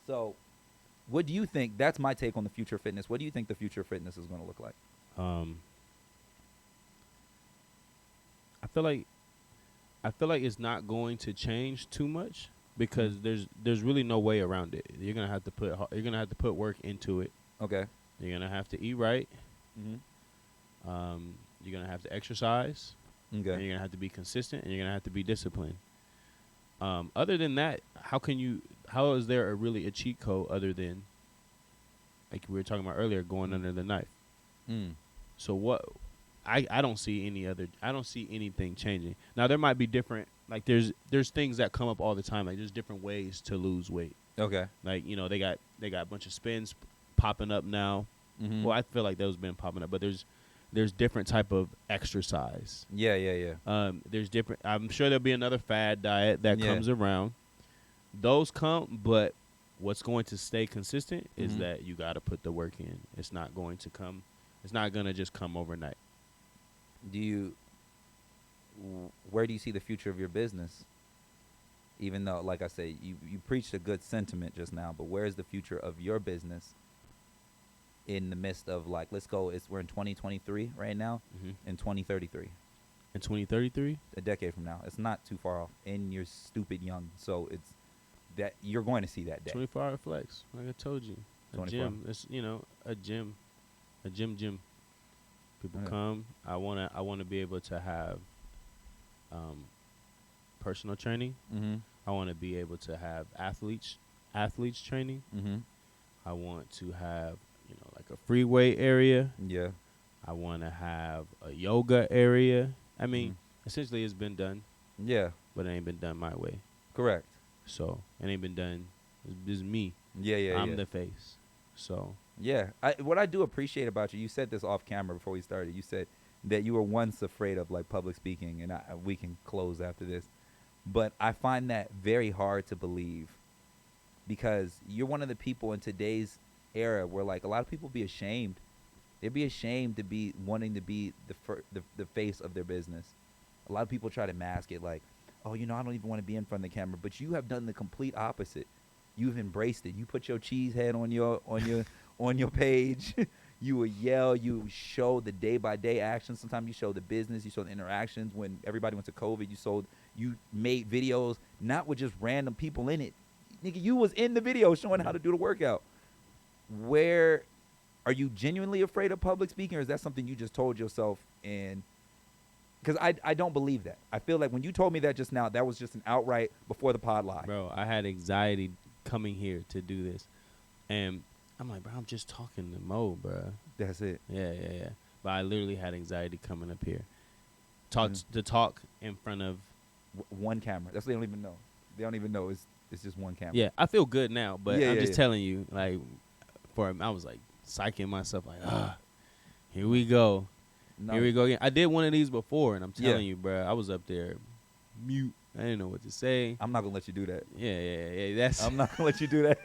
So what do you think? That's my take on the future of fitness. What do you think the future of fitness is going to look like? I feel like it's not going to change too much because there's really no way around it. You're gonna have to put work into it. Okay. You're gonna have to eat right. Mm-hmm. You're gonna have to exercise. Okay. And you're gonna have to be consistent, and you're gonna have to be disciplined. Other than that, how is there really a cheat code other than, like we were talking about earlier, going under the knife? So what? I don't see anything changing. Now there might be different, like there's things that come up all the time. Like there's different ways to lose weight. Okay. Like, they got a bunch of spins popping up now. Mm-hmm. Well, I feel like those been popping up, but there's different type of exercise. Yeah. There's different. I'm sure there'll be another fad diet that comes around. Those come, but what's going to stay consistent is that you got to put the work in. It's not going to come. It's not going to just come overnight. Where do you see the future of your business? Even though, like I say, you preached a good sentiment just now, but where is the future of your business in the midst of, like, we're in 2023 right now, in 2033. In 2033? A decade from now. It's not too far off. And you're stupid young, so it's that you're going to see that day. 24-hour flex, like I told you. A 24. gym. It's a gym. A gym. People Yeah. come. I wanna be able to have personal training. Mm-hmm. I want to be able to have athletes training. Mm-hmm. I want to have, like a free weight area. Yeah. I want to have a yoga area. I mean, essentially it's been done, Yeah. but it ain't been done my way. Correct. So it ain't been done. It's me. Yeah. I'm the face. So Yeah. What I do appreciate about you, you said this off camera before we started. You said that you were once afraid of like public speaking, and we can close after this. But I find that very hard to believe, because you're one of the people in today's era where like a lot of people be ashamed. They'd be ashamed to be wanting to be the face of their business. A lot of people try to mask it like, oh, I don't even want to be in front of the camera. But you have done the complete opposite. You've embraced it. You put your cheese head on your page. You will yell. You show the day by day action. Sometimes you show the business. You show the interactions. When everybody went to COVID, you made videos not with just random people in it. Nigga, you was in the video showing how to do the workout. Where are you genuinely afraid of public speaking, or is that something you just told yourself? And because I don't believe that. I feel like when you told me that just now, that was just an outright before the pod lie. bro, I had anxiety coming here to do this, and I'm like, bro, I'm just talking to Mo, bro. That's it. Yeah. But I literally had anxiety coming up here, to talk in front of. One camera. That's what they don't even know. They don't even know it's just one camera. Yeah, I feel good now, but I'm just yeah. telling you, like, I was like psyching myself, like, here we go. No. Here we go again. I did one of these before, and I'm Yeah. telling you, bro, I was up there mute. I didn't know what to say. I'm not gonna let you do that. Yeah. That's I'm not gonna let you do that.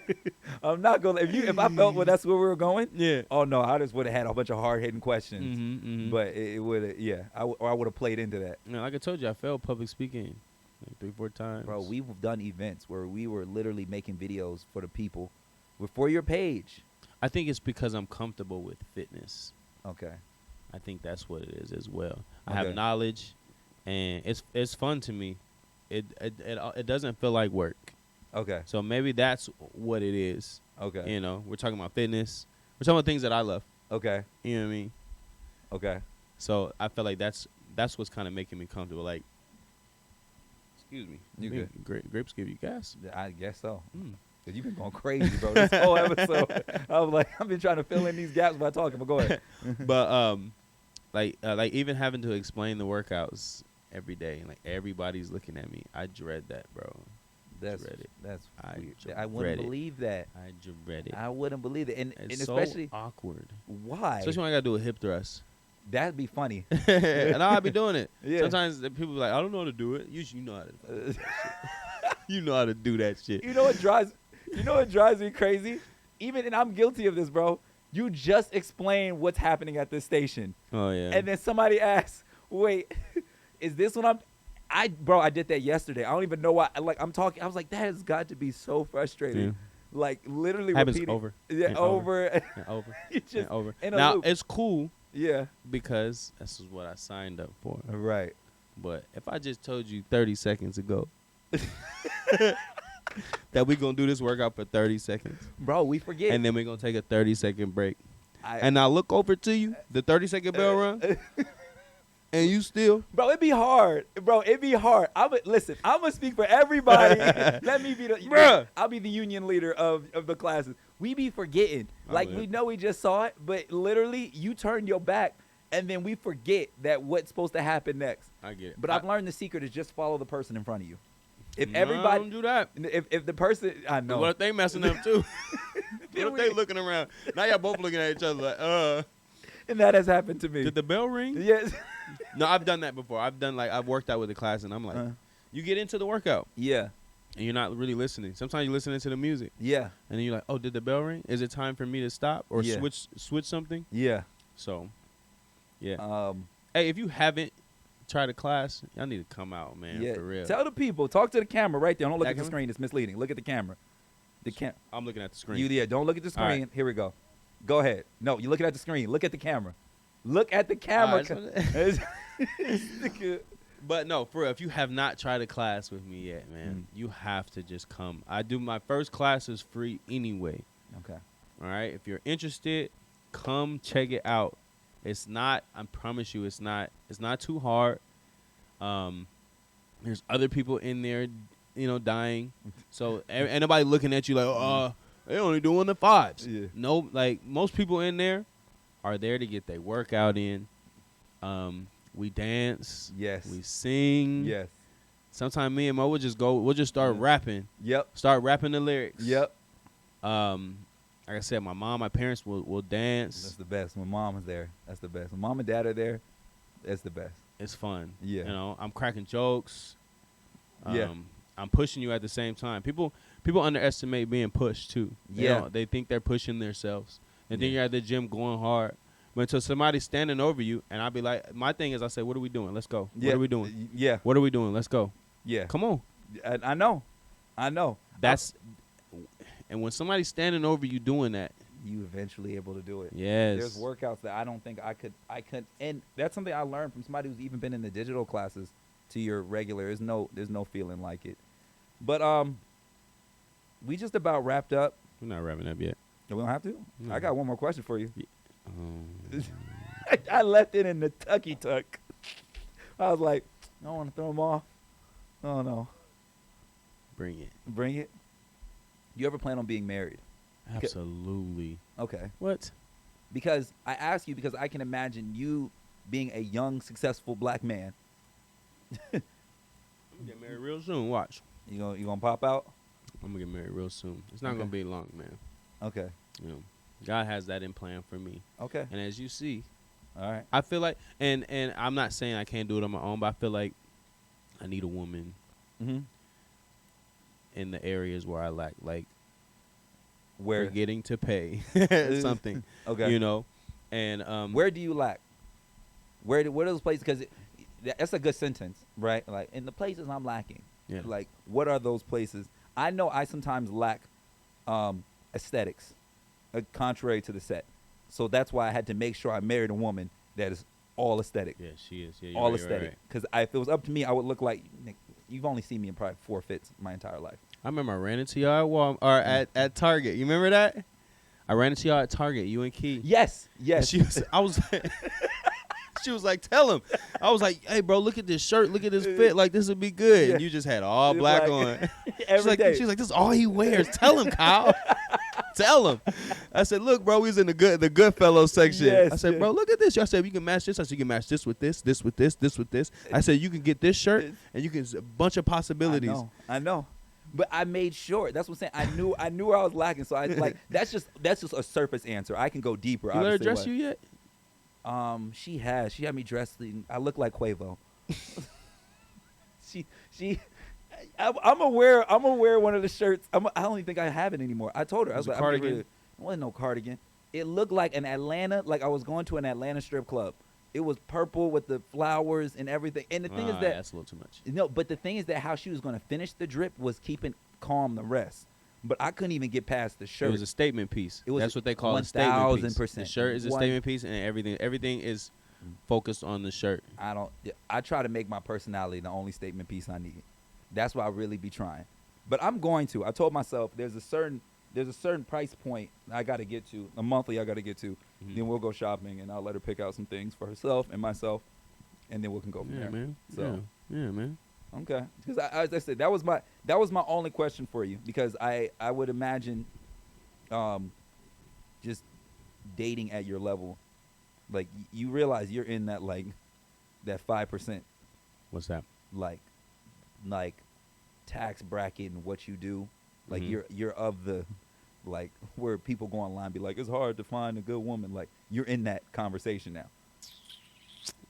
I'm not gonna. If I felt that's where we were going. yeah. Oh no, I just would have had a bunch of hard hitting questions. Mm-hmm. But it would have. Yeah, I would have played into that. Like I told you, I failed public speaking like 3-4 times. Bro, we've done events where we were literally making videos for the people, for your page. I think it's because I'm comfortable with fitness. Okay. I think that's what it is as well. I Okay. have knowledge, and it's fun to me. It doesn't feel like work. Okay. So maybe that's what it is. Okay. We're talking about fitness. We're talking about things that I love. Okay. You know what I mean? Okay. So I feel like that's what's kind of making me comfortable. Like, excuse me. You good. Grapes give you gas. I guess so. Mm. Cause you've been going crazy, bro. This whole episode, I was like, I've been trying to fill in these gaps by talking. But go ahead. But like even having to explain the workouts every day, and like everybody's looking at me, I dread that, bro. That's dread it. that's I weird. dread I wouldn't it. believe that. I dread it. I wouldn't believe it, and It's especially so awkward. why? Especially when I gotta do a hip thrust. That'd be funny. And I'll be doing it. Yeah. Sometimes the people be like, I don't know how to do it. You know how to do that shit. You know how to do that shit. You know what drives me crazy? And I'm guilty of this, bro. You just explain what's happening at this station, Oh yeah. and then somebody asks, "Wait, is this what I did that yesterday. I don't even know why. I'm talking. I was like, that has got to be so frustrating. Yeah. Like literally Happens repeating. over. Yeah, and over. and over. It's just and over. in a Now loop. it's cool Yeah. because this is what I signed up for. Right. But if I just told you 30 seconds ago that we gonna do this workout for 30 seconds, Bro, we forget. and then we're gonna take a 30-second break, I- and I look over to you, the 30-second bell run, and you still. Bro, it'd be hard. Bro, it'd be hard. Listen, I'm gonna speak for everybody. Let me be Bruh. I'll be the union leader of the classes. We be forgetting. Like, live. we know we just saw it, but literally you turn your back and then we forget that what's supposed to happen next. I get it. But I've learned the secret is just follow the person in front of you. If No, everybody don't do that. if the person I know. What if they messing up too? What if they looking around? Now y'all both looking at each other like, And that has happened to me. did the bell ring? Yes. No, I've done that before. I've worked out with a class, and I'm like, you get into the workout, Yeah. and you're not really listening. Sometimes you're listening to the music, Yeah. and then you're like, oh, did the bell ring? Is it time for me to stop or Yeah. switch something? Yeah. So, yeah. Hey, if you haven't tried a class, y'all need to come out, man, Yeah. for real. Tell the people. Talk to the camera right there. Don't look That at the camera? screen. It's misleading. Look at the camera. I'm looking at the screen. Don't look at the All screen. right. Here we go. Go ahead. No, you're looking at the screen. Look at the camera. Look at the camera. All right, But no, for real, if you have not tried a class with me yet, man, you have to just come. I do my first class is free anyway. Okay. All right. If you're interested, come check it out. It's not. I promise you, it's not. It's not too hard. There's other people in there, dying. So ain't nobody looking at you like, they only doing the 5s. Yeah. No, like most people in there are there to get their workout in. We dance. Yes. We sing. Yes. Sometimes me and Mo would just go. We'll just start rapping. Yep. Start rapping the lyrics. Yep. Like I said, my parents will dance. That's the best. When mom is there, that's the best. When mom and dad are there, that's the best. It's fun. Yeah. I'm cracking jokes. Yeah. I'm pushing you at the same time. People underestimate being pushed too. They think they're pushing themselves. And then you're at the gym going hard. But until somebody's standing over you, and I'll be like, my thing is I say, what are we doing? Let's go. Yeah. What are we doing? Yeah. What are we doing? Let's go. Yeah. Come on. I know. And when somebody's standing over you doing that, you eventually able to do it. yes. There's workouts that I don't think I could, and that's something I learned from somebody who's even been in the digital classes to your regular. There's no feeling like it. But we just about wrapped up. We're not wrapping up yet. We don't have to? No. I got one more question for you. Yeah. I left it in the tucky tuck. I was like, I don't want to throw them off. Oh, no. Bring it. Bring it. You ever plan on being married? Absolutely. Okay. What? Because I ask you because I can imagine you being a young, successful black man. I'm gonna get married real soon. Watch. You gonna pop out? I'm gonna get married real soon. It's not Okay. gonna be long, man. Okay. God has that in plan for me. Okay. And as you see, All right. I feel like, and I'm not saying I can't do it on my own, but I feel like I need a woman Mm-hmm. in the areas where I lack, like Where? forgetting to pay something. Okay. And Where do you lack? Where are those places? Because that's a good sentence, right? Like, in the places I'm lacking. Yeah. Like, what are those places? I know I sometimes lack aesthetics, contrary to the set. So that's why I had to make sure I married a woman that is all aesthetic. Yeah, she is. Yeah, All right, aesthetic. right. Because if it was up to me, I would look like, Nick, you've only seen me in probably 4 fits my entire life. I remember I ran into y'all at Walmart, or at Target. You remember that? I ran into y'all at Target, you and Key. Yes. And Yes. she was like, tell him. I was like, hey, bro, look at this shirt. Look at this fit. Like, this would be good. Yeah. And you just had all It's black like, on. every day. She's like, this is all he wears. Tell him, Kyle. Tell him. I said, look, bro, we was in the good fellows section. Yes, I said, bro, look at this. Y'all said, you can match this. I said, you can match this with this, this with this, this with this. I said, you can get this shirt, and you can a bunch of possibilities. I know. But I made sure. That's what I'm saying. I knew where I was lacking. So I like that's just a surface answer. I can go deeper. You let her obviously, dress but- you yet? She has. She had me dressed. I look like Quavo. I'm aware one of the shirts. I don't even think I have it anymore. I told her. I was Was it like, cardigan? it wasn't no cardigan. It looked like an Atlanta, like I was going to an Atlanta strip club. It was purple with the flowers and everything. And the thing is that that's a little too much. no, but the thing is that how she was going to finish the drip was keeping calm the rest. But I couldn't even get past the shirt. It was a statement piece. It was That's what they call a statement piece. 1000%. The shirt is a statement piece, and everything is focused on the shirt. I try to make my personality the only statement piece I need. That's why I really be trying. But I'm going to. I told myself there's a certain price point I got to get to, a monthly I got to get to. Mhm. Then we'll go shopping, and I'll let her pick out some things for herself and myself, and then we can go from Yeah, there. man. So Yeah, man. okay, because as I said, that was my only question for you, because I would imagine, just dating at your level, like you realize you're in that that 5%, What's that? like tax bracket and what you do, like Mhm. you're of the, like where people go online and be like, it's hard to find a good woman. Like you're in that conversation now.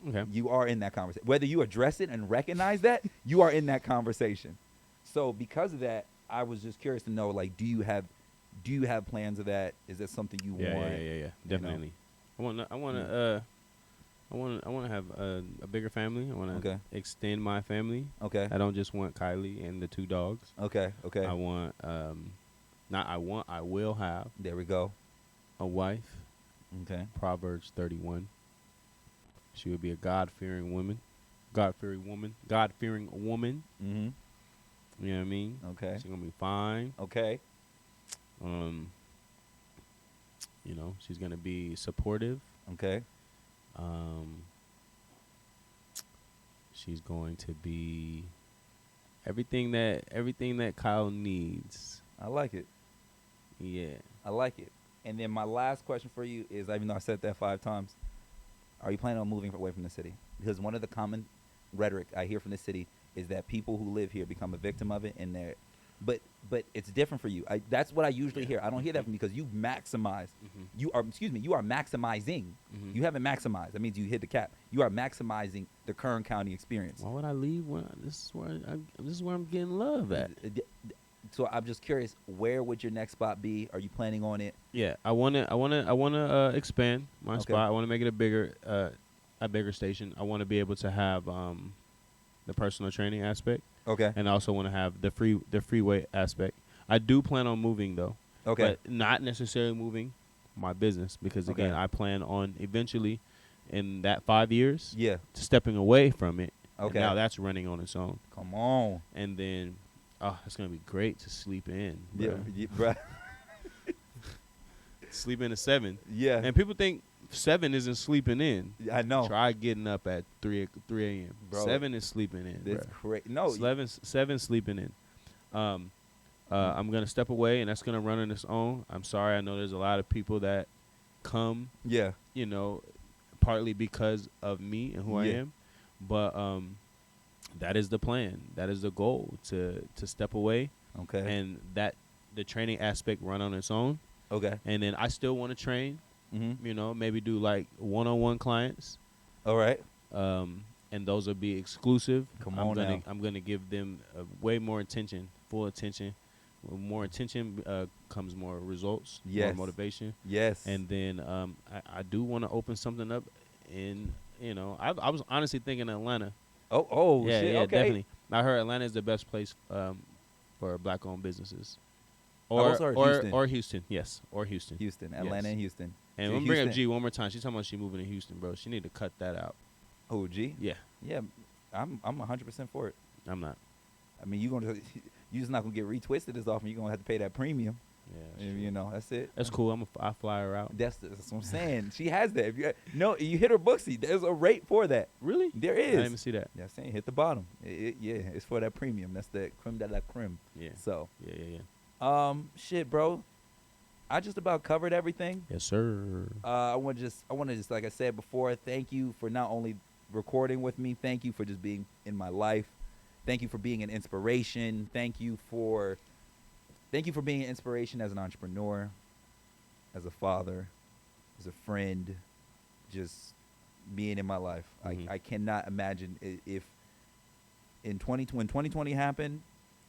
Okay. You are in that conversation. Whether you address it and recognize that, you are in that conversation. So because of that, I was just curious to know, like, do you have plans of that? Is that something you Yeah, want? yeah. Definitely. I want to have a bigger family. I want to extend my family. Okay. I don't just want Kylie and the 2 dogs. Okay. Okay. I will have There we go. a wife. Okay. Proverbs 31. She would be a God-fearing woman. God-fearing woman. God-fearing woman. Mm-hmm. You know what I mean? Okay. She's gonna be fine. Okay. You know, she's gonna be supportive. Okay. She's going to be everything that Kyle needs. I like it. Yeah. I like it. And then my last question for you is, even though I said that 5 times, are you planning on moving away from the city? Because one of the common rhetoric I hear from the city is that people who live here become a victim of it, and but it's different for you. That's what I usually hear. I don't hear that from you because you maximize. You are maximizing. You haven't maximized. That means you hit the cap. You are maximizing the Kern County experience. Why would I leave when this is where I'm getting love at? So I'm just curious, where would your next spot be? Are you planning on it? Yeah, I wanna expand my Okay. spot. I wanna make it a bigger station. I wanna be able to have the personal training aspect. Okay. And I also want to have the freeway aspect. I do plan on moving though. Okay. But not necessarily moving my business because again, I plan on eventually in that 5 years stepping away from it. Okay. And now that's running on its own. Come on. And then it's going to be great to sleep in. Yeah, bro. Sleep in at 7. Yeah. And people think 7 isn't sleeping in. I know. Try getting up at 3 a.m. Bro, 7 is sleeping in. That's crazy. No. 7 sleeping in. I'm going to step away, and that's going to run on its own. I'm sorry. I know there's a lot of people that come, you know, partly because of me and who I am. But that is the plan. That is the goal, to step away. Okay. And that the training aspect run on its own. Okay. And then I still want to train. Mm-hmm. You know, maybe do like one-on-one clients. All right. And those will be exclusive. Now. I'm gonna give them way more attention, full attention. With more attention comes more results, more motivation. Yes. And then I do want to open something up in, you know, I was honestly thinking Atlanta. Oh, yeah, shit. yeah, Okay. definitely. I heard Atlanta is the best place for black-owned businesses. Houston. Or Houston, yes, or Houston. Houston, Atlanta, and Houston. And I'm bring up G one more time. She's talking about she moving to Houston, bro. She need to cut that out. Oh, G? Yeah. Yeah, I'm 100% for it. I'm not. I mean, you just not gonna get retwisted as often. You're gonna have to pay that premium. Yeah, you know, that's it. That's cool. I fly her out. That's what I'm saying. She has that. If you hit her booksy. There's a rate for that. Really? There is. I didn't even see that. Yeah, I'm saying hit the bottom. It's for that premium. That's the creme de la creme. Yeah. So. Yeah. Shit, bro. I just about covered everything. Yes, sir. I want to just, like I said before, thank you for not only recording with me. Thank you for just being in my life. Thank you for being an inspiration. Thank you for being an inspiration as an entrepreneur, as a father, as a friend, just being in my life. Mm-hmm. I cannot imagine if when 2020 happened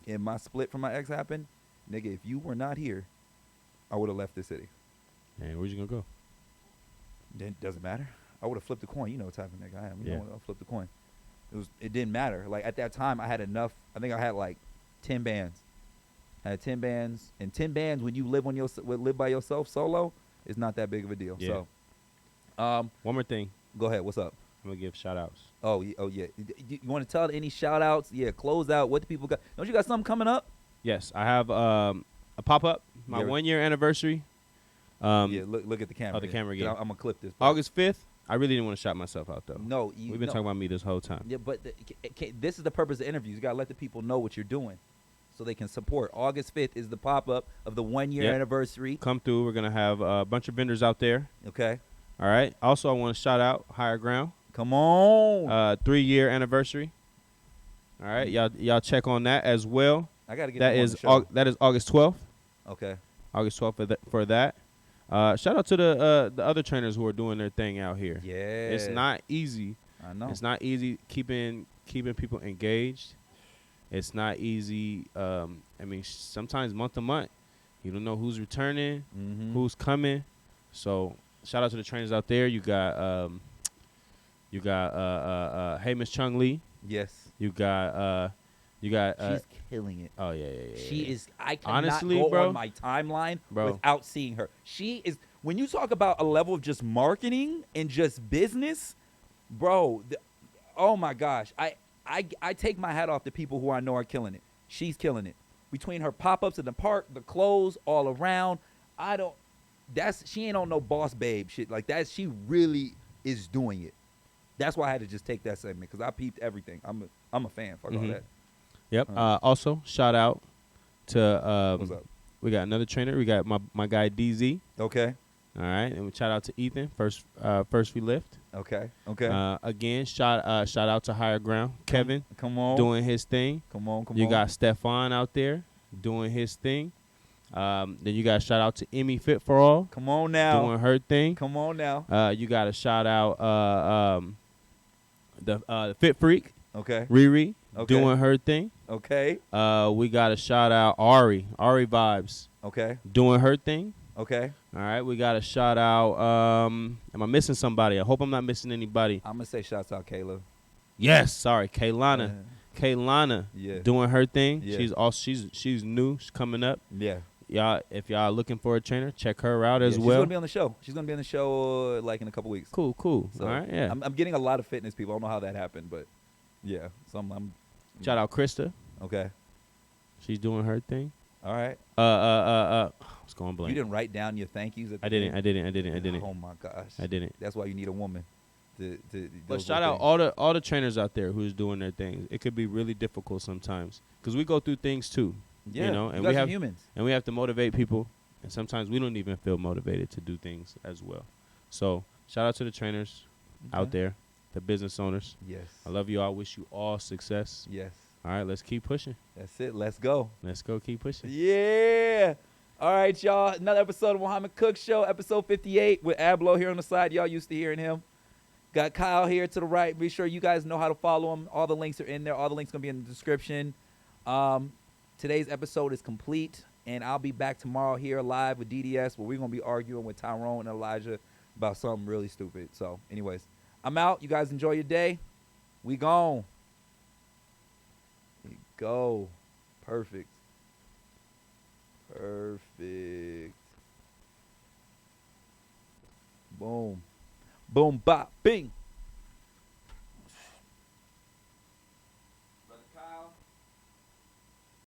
and my split from my ex happened, nigga, if you were not here, I would have left the city. And where'd you gonna go? It doesn't matter. I would have flipped the coin. You know what type of nigga I am. Yeah. I'll flip the coin. It didn't matter. Like at that time, I had enough. I think I had like 10 bands. I had 10 bands, and 10 bands when you live by yourself solo is not that big of a deal. Yeah. So, one more thing. Go ahead. What's up? I'm gonna give shout outs. Oh yeah. You want to tell any shout outs? Yeah. Close out. What the people got? Don't you got something coming up? Yes, I have a pop up. My 1 year anniversary. Look at the camera. Oh, the camera again. I'm gonna clip this. Bro. August 5th. I really didn't want to shout myself out though. No, we've been talking about me this whole time. Yeah, but this is the purpose of interviews. You gotta let the people know what you're doing, so they can support. August 5th is the pop up of the 1 year anniversary. Come through. We're gonna have a bunch of vendors out there. Okay. All right. Also, I want to shout out Higher Ground. Come on. 3 year anniversary. All right, y'all check on that as well. I gotta get that is August 12th. Okay. August 12th for that. Shout out to the other trainers who are doing their thing out here. Yeah. It's not easy. I know. It's not easy keeping people engaged. It's not easy. I mean, sometimes month to month, you don't know who's returning, who's coming. So shout out to the trainers out there. You got Hey Miss Chung Lee. Yes. You got she's killing it. Oh yeah. She is. I cannot honestly, go bro, on my timeline bro, without seeing her. She is. When you talk about a level of just marketing and just business, bro. Oh my gosh, I take my hat off to people who I know are killing it. She's killing it. Between her pop-ups in the park, the clothes all around, I don't. She ain't on no boss babe shit like that. She really is doing it. That's why I had to just take that segment because I peeped everything. I'm a fan. Fuck all that. Yep. Also, shout out to What's up? we got another trainer. We got my guy DZ. Okay. All right, and we shout out to Ethan. First we lift. Okay. Okay. Again, shout out to Higher Ground. Kevin Come on. doing his thing. Come on. You got Stefan out there doing his thing. Then you got shout out to Emmy Fit for All. Come on now. Doing her thing. Come on now. You got to shout out the Fit Freak. Okay. Riri Okay. doing her thing. Okay. We got to shout out Ari Vibes Okay. doing her thing. Okay. All right, we got to shout out. Am I missing somebody? I hope I'm not missing anybody. I'm gonna say shouts out Kayla. Yes, sorry, Kaylana. Kaylana Yeah. doing her thing. Yeah. She's new. She's coming up. Yeah. Y'all, if y'all looking for a trainer, check her out as She's well. gonna be on the show. She's gonna be on the show like in a couple weeks. Cool. So All right, yeah. I'm getting a lot of fitness people. I don't know how that happened, but yeah. So I'm Shout out Krista. okay. She's doing her thing. All right. What's going blank? You didn't write down your thank yous. I didn't. Oh my gosh. I didn't. That's why you need a woman. But those shout little out things. all the trainers out there who's doing their things. It could be really difficult sometimes because we go through things too. Yeah. You know, and guys we are have humans. and we have to motivate people, and sometimes we don't even feel motivated to do things as well. So shout out to the trainers out Okay. there, the business owners. Yes. I love you all. Wish you all success. Yes. All right, let's keep pushing. That's it. Let's go. Let's go keep pushing. Yeah. All right, y'all. Another episode of Muhammad Cook Show, episode 58 with Ablo here on the side. Y'all used to hearing him. Got Kyle here to the right. Be sure you guys know how to follow him. All the links are in there. All the links going to be in the description. Today's episode is complete, and I'll be back tomorrow here live with DDS where we're going to be arguing with Tyrone and Elijah about something really stupid. So, anyways, I'm out. You guys enjoy your day. We gone. We go. Perfect. Boom. Boom, bop, bing.